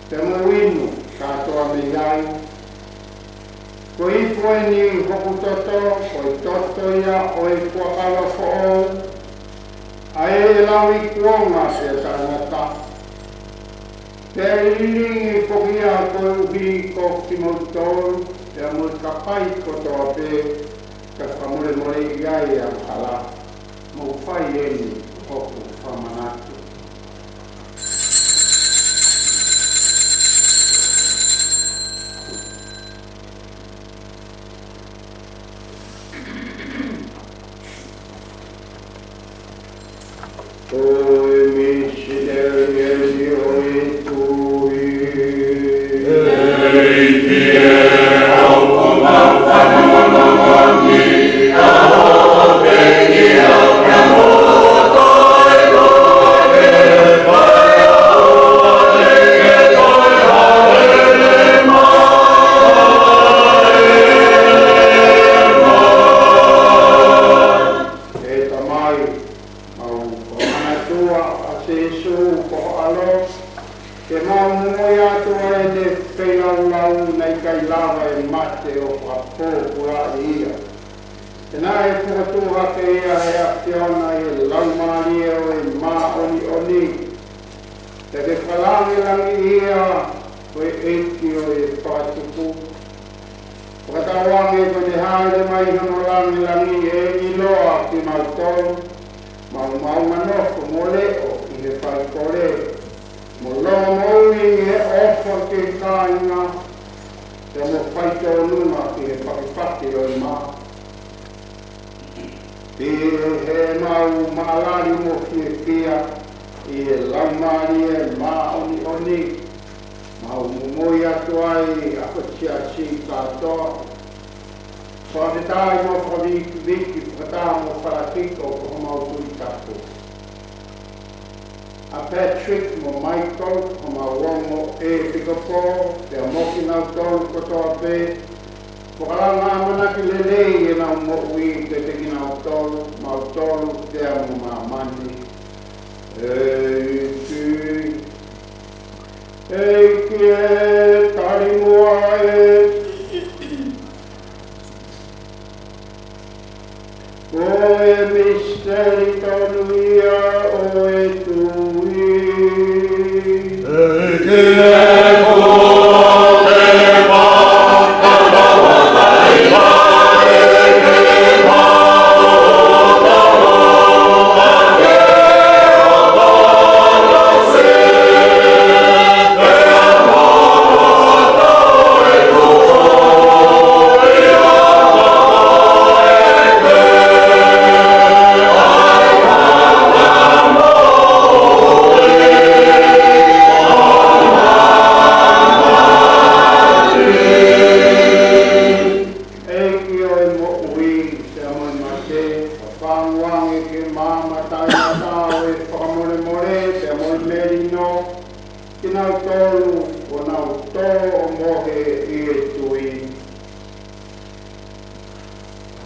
S4: Te moinu kātoa me iai. Ko i koe ni hoku toto, ko i toto ia o i kuakala fo'o. Ae lawi kuonga se tangata. Te ilingi pokia koe uhi ko kimotol, te amul kapai ko toa pe, ka whamure more iai a hala, mo whai eni hoku whamanatu. Oi missionary oi tui.
S1: Eke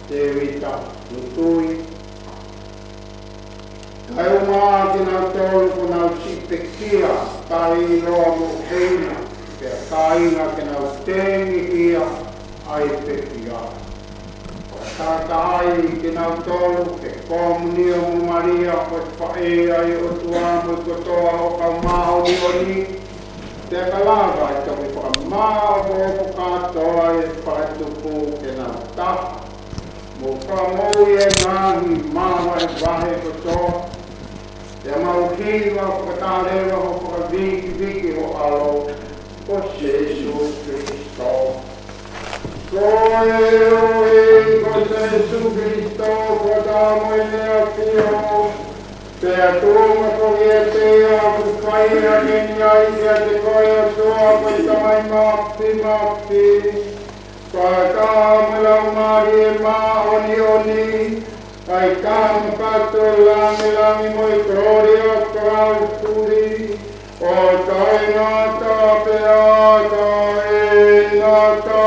S4: te vita nutui. Kai o maa ki nau tolu ko nau sipe kia, kai loa mo heina, ke kai nga ke nau tengi kia, ai pe kia. Tātai ki nau tolu, ke komunio mo Maria, ko te whae ai o tua mo i kotoa o kau maho ni o ni, te kalawa i toki whaka maho o katoa e whaetupu ke nau taha. Mo whamou e ngahi maho e wahe kotoa, te mauhiwa whakatārewa o whakaviki o alo, ko Jesu Christo. Koe ko Jesu Christo, ko tāmo e lea pio, te atuma ko e te a kukaia keni ai te koe o soa ko i tamai mapi, koe tāmo lau mari e oni, ai tāmo kato langi mo i gloria kau turi, o tai ngata peata e ngata.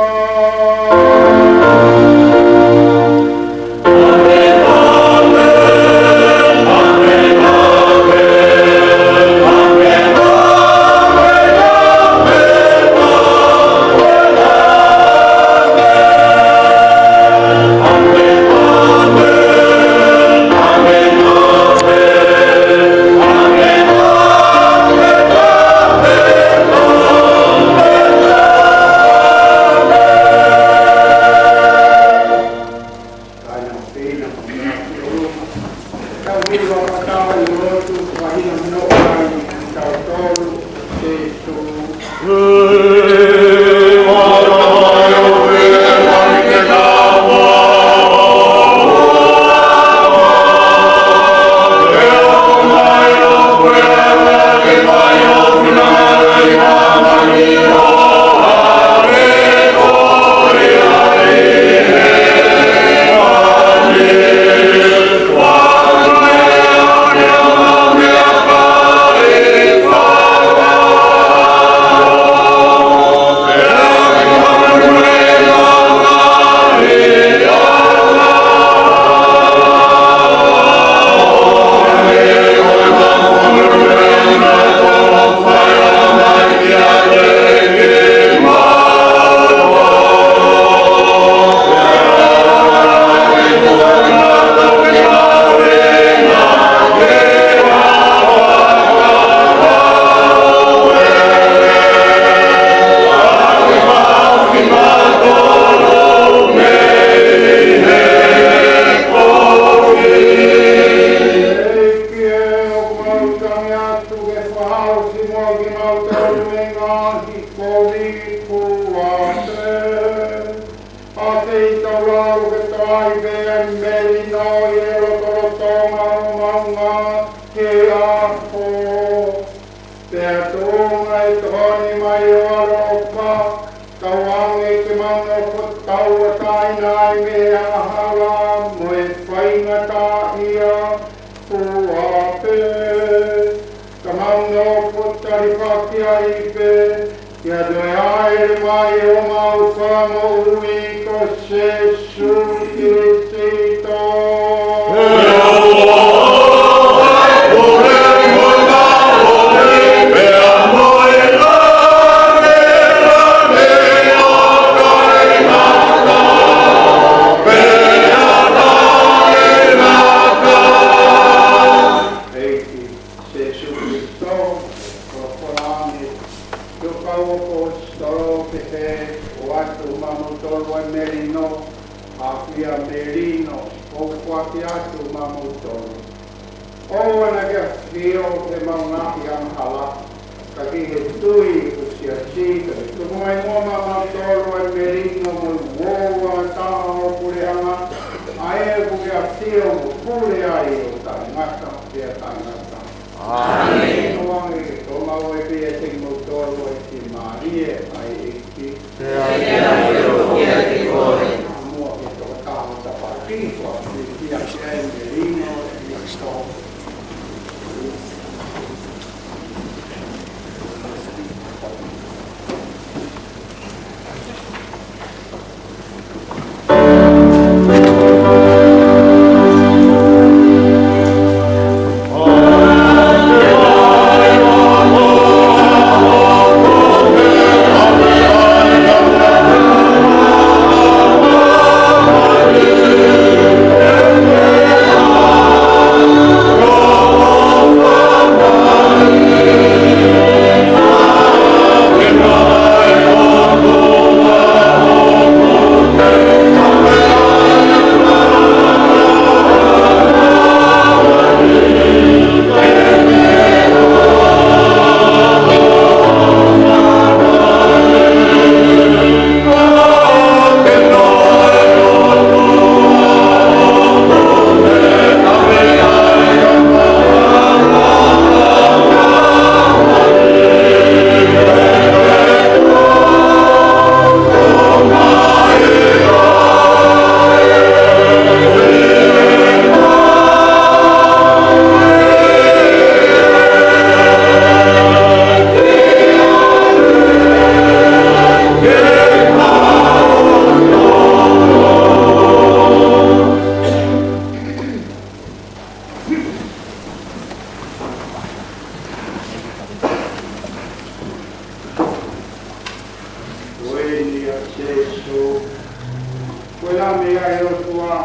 S4: la me ai o tua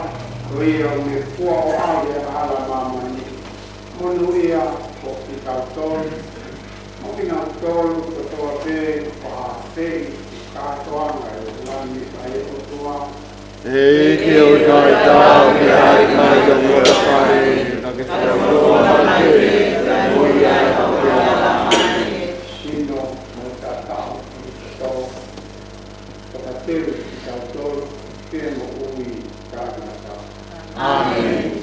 S4: ria o me kua o awe ala mamani. Monu ia o ki kautol. Mo ki ngā tolu ko toa pe pa te i kātoanga e o lani ai o tua.
S6: E ke o tai tau ki ai kai o mua whare, na ke whakatoa mai te, o ia e au te ala mai.
S4: Sino mo ta tau ki tau. Toka teru ki kautol, te mo ui kāna tau.
S6: Amen.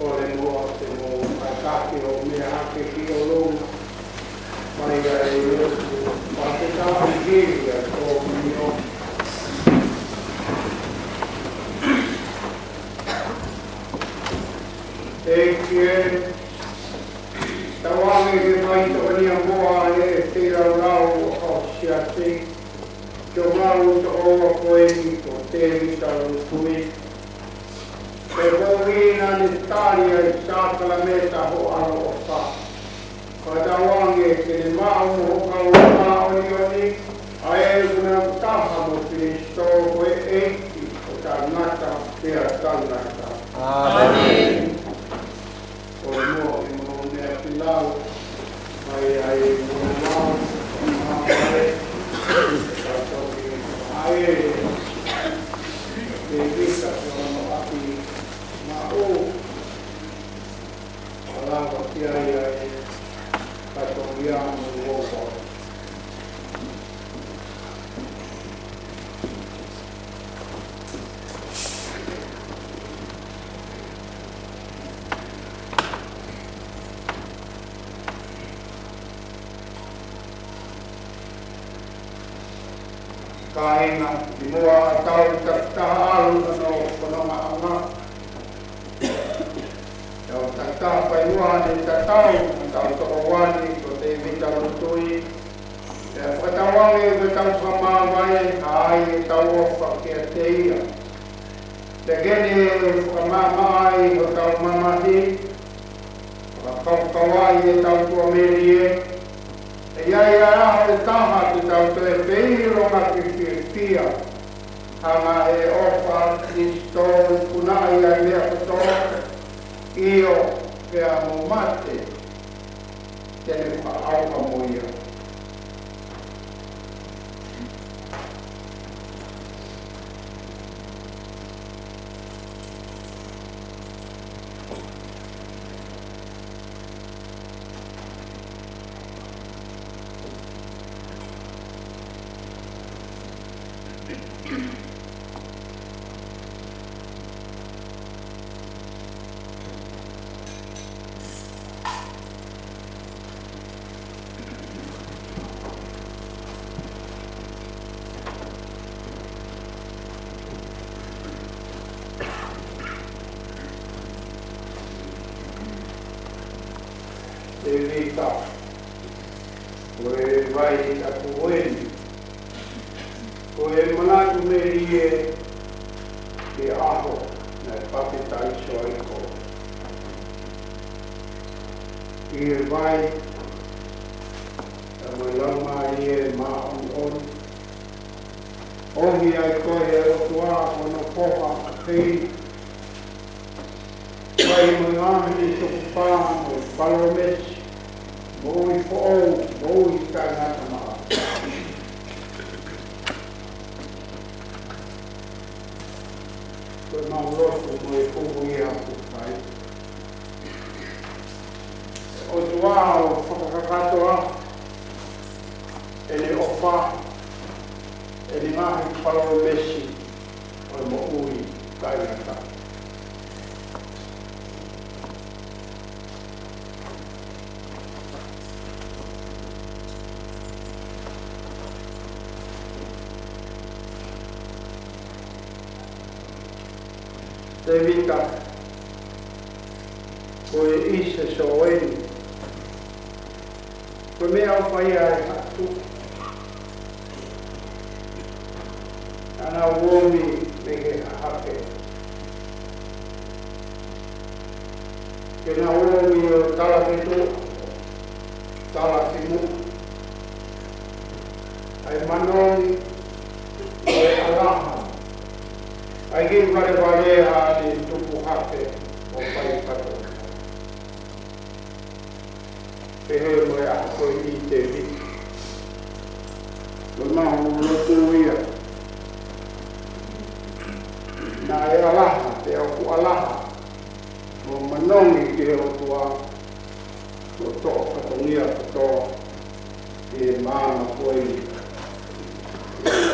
S4: o le moa te mo atake o mea hake ki o longa. Mai ai o te tāpi kiri a tō mio. E kie, tawange ke mai to ni a moa e te rau o siate. Kio mau to o koe ni ko te vita o tui. Pe kōwina ni tāria i sākala meta ho aro o wha. Ka tawange ke ni mau ho kaua oni, a e una taha mo Kristo koe eiki o tā ngata pia tangata.
S6: Amen.
S4: O mo i mo mea pilau, mai ai mo mau, mai ka toki ai e vita o api ma o alawa ki ai ka toki anu o o. Kainga, i mua a tau taktaha alu no kononga anga. Tau taktaha pai mua ni tatau, tau toko wani ko te vita rutui. Te whatawange ko tau whamawai, ai e tau ofa kia te ia. Te gene whamawai ko tau mamahi, whakaukawai e tau tua merie. E iai a aho e taha ki tau te e peironga ki pia. Hanga e ofa Kristo kunai ai mea koto. Io ke a mo mate. Tene pa auka mo ia. E vita, koe vai a kuweni, koe manatu merie te aho na e papita iso aiko. I e vai, a mai lama i e ma on. Ohi ai koe e o tua o no poha a kei. Vai mo ngahi i tuku pā mo i palomesi. Moi fo'ou, moi tangata maa. Koe mau roto moi kuhu i hapu kai. O tuao whakakatoa, e le ofa, e le ngahi palo mesi, o mo ui kainata. Te vita, koe ise so eni. Koe mea o whai ai hatu. Ana uomi me he hake. Ke na uomi o tala ketu, tala kimu. Ai manongi, koe alaha. Ai ki wale a ni tupu hake o pai kato. Pehe moe a koe i te vi. Koe mahu lotu ia. Na e alaha, te oku alaha. Mo manongi ki o tua. O to katongia kato. I maana koe i.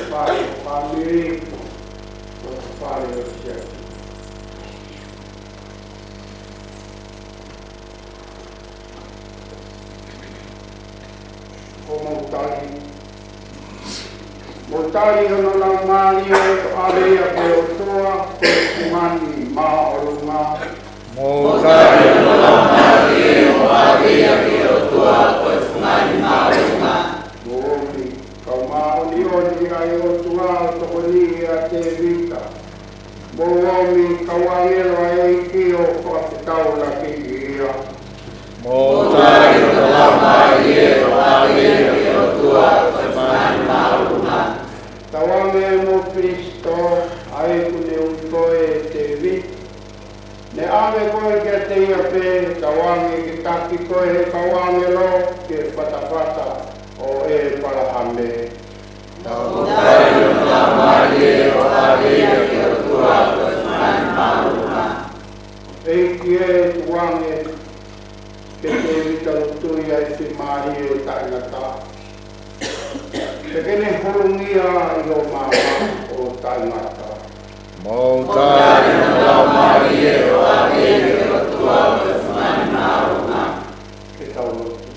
S4: Pai, pamiri. Fare o certo. Moutali. Moutali ono la mali o area ke o toa ko kumani ma o lunga.
S6: Moutali ono la mali o area ke o toa ko kumani ma o lunga.
S4: Mooni kau ma o ni o ni ai o toa o toko ni a te vita. Mooni kau angelo ai ki o whakatau la ki ia.
S6: Moutali ono la mali o area ke o toa ko kumani ma o lunga.
S4: Tawange mo Kristo ai kune utoe te vita. Ne ame koe ke te ia pe, tawange ki taki koe he kawange lo, ke patapata o e parahame.
S6: Moutali ono la mali o area ke o toa ko kumani ma o lunga.
S4: E ki e tuwange ke te vita lutui ai te mahi e taingata. Te kene horungia i o mama o taingata.
S6: Moutali ono la mali o area ke o toa ko kumani ma o lunga.
S4: Ke tau lotu.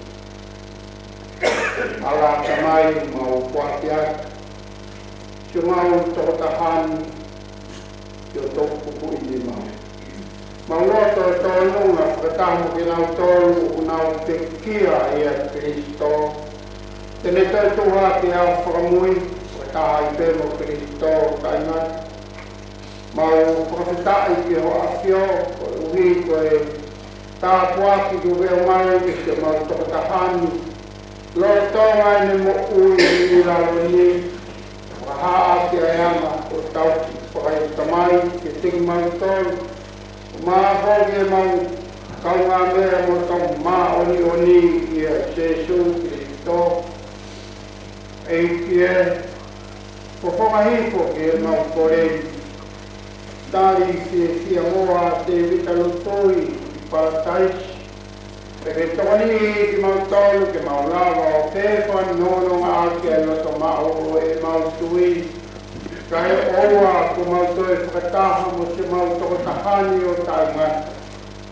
S4: Ala tamai mau kuati ai. Si mau toko tahani, yo toko kuku ini mau. Mau loto e tōnunga, whakatamu ki nau tōru, unau te kia i a Kristo. Tene tau tuha te au whakamui, whakataha i pēmo Kristo, taingat. Mau whakatai ki ho awhio, ko uhi koe tā puaki tu veo mai, ki te mau toko tahani. Loro tonga ne mo ui i lalo ni, wahaa ki a yama o tauti, whakai tamai, ki tingi mau tōru. Mā hoki e mau kaunga mea mo tau mā oni i a Jesu Kristo. E ki e, ko whakahipo ki e mau korei. Tari ki e kia moa te vita lutoi i Paratais. E ke toni ki mau tolu ke mau lava o pewhan nono ngā ki a loto mao o e mau tui. Ka e oua ko mau toe whakataha mo se mau toko tahani o taingata.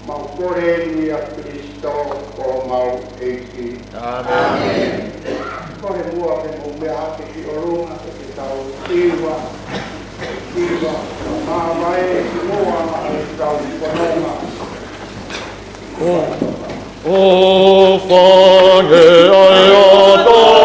S4: Mau kore ni a Kristo ko mau eiki.
S6: Amen.
S4: Ko he mua ke mo mea ake ki o runga ke te tau iwa. Iwa, mā mai ki mua e tau whanonga.
S6: O whane ai o toa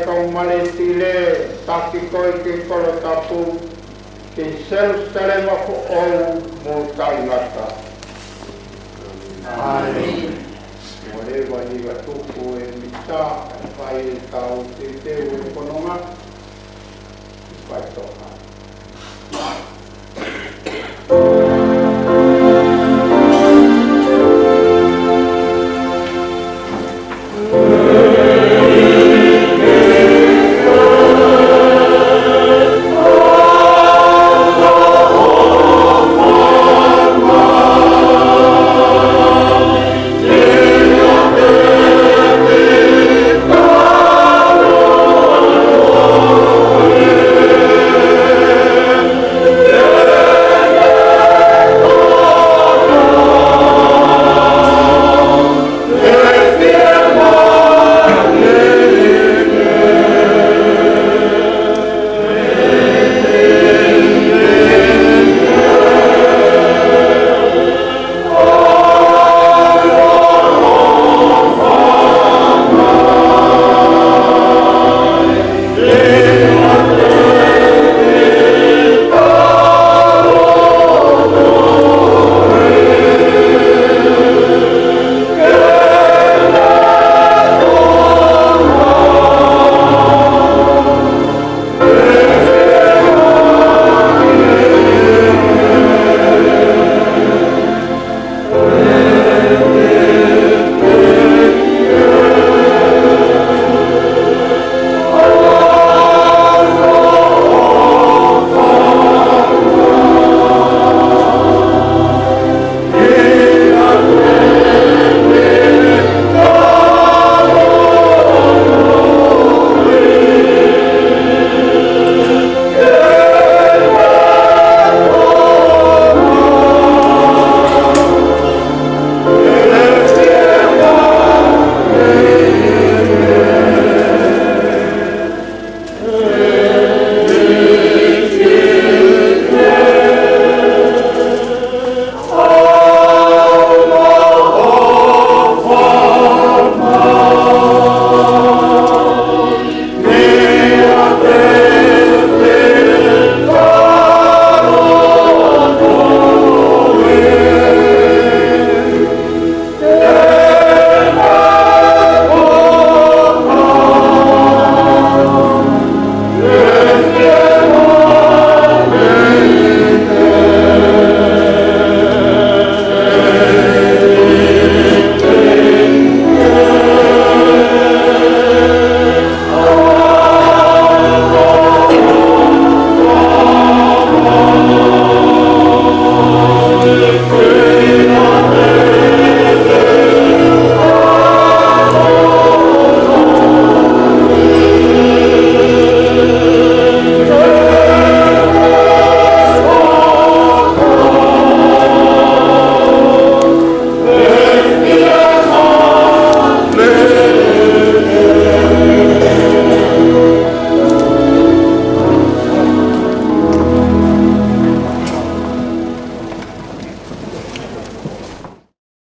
S4: kau male tile taki koi ke kolo tapu ke Jerusalem ko o mo taingata. Amen. Ole wani ga tupu e mita pai tau te te o kononga. Pai toka.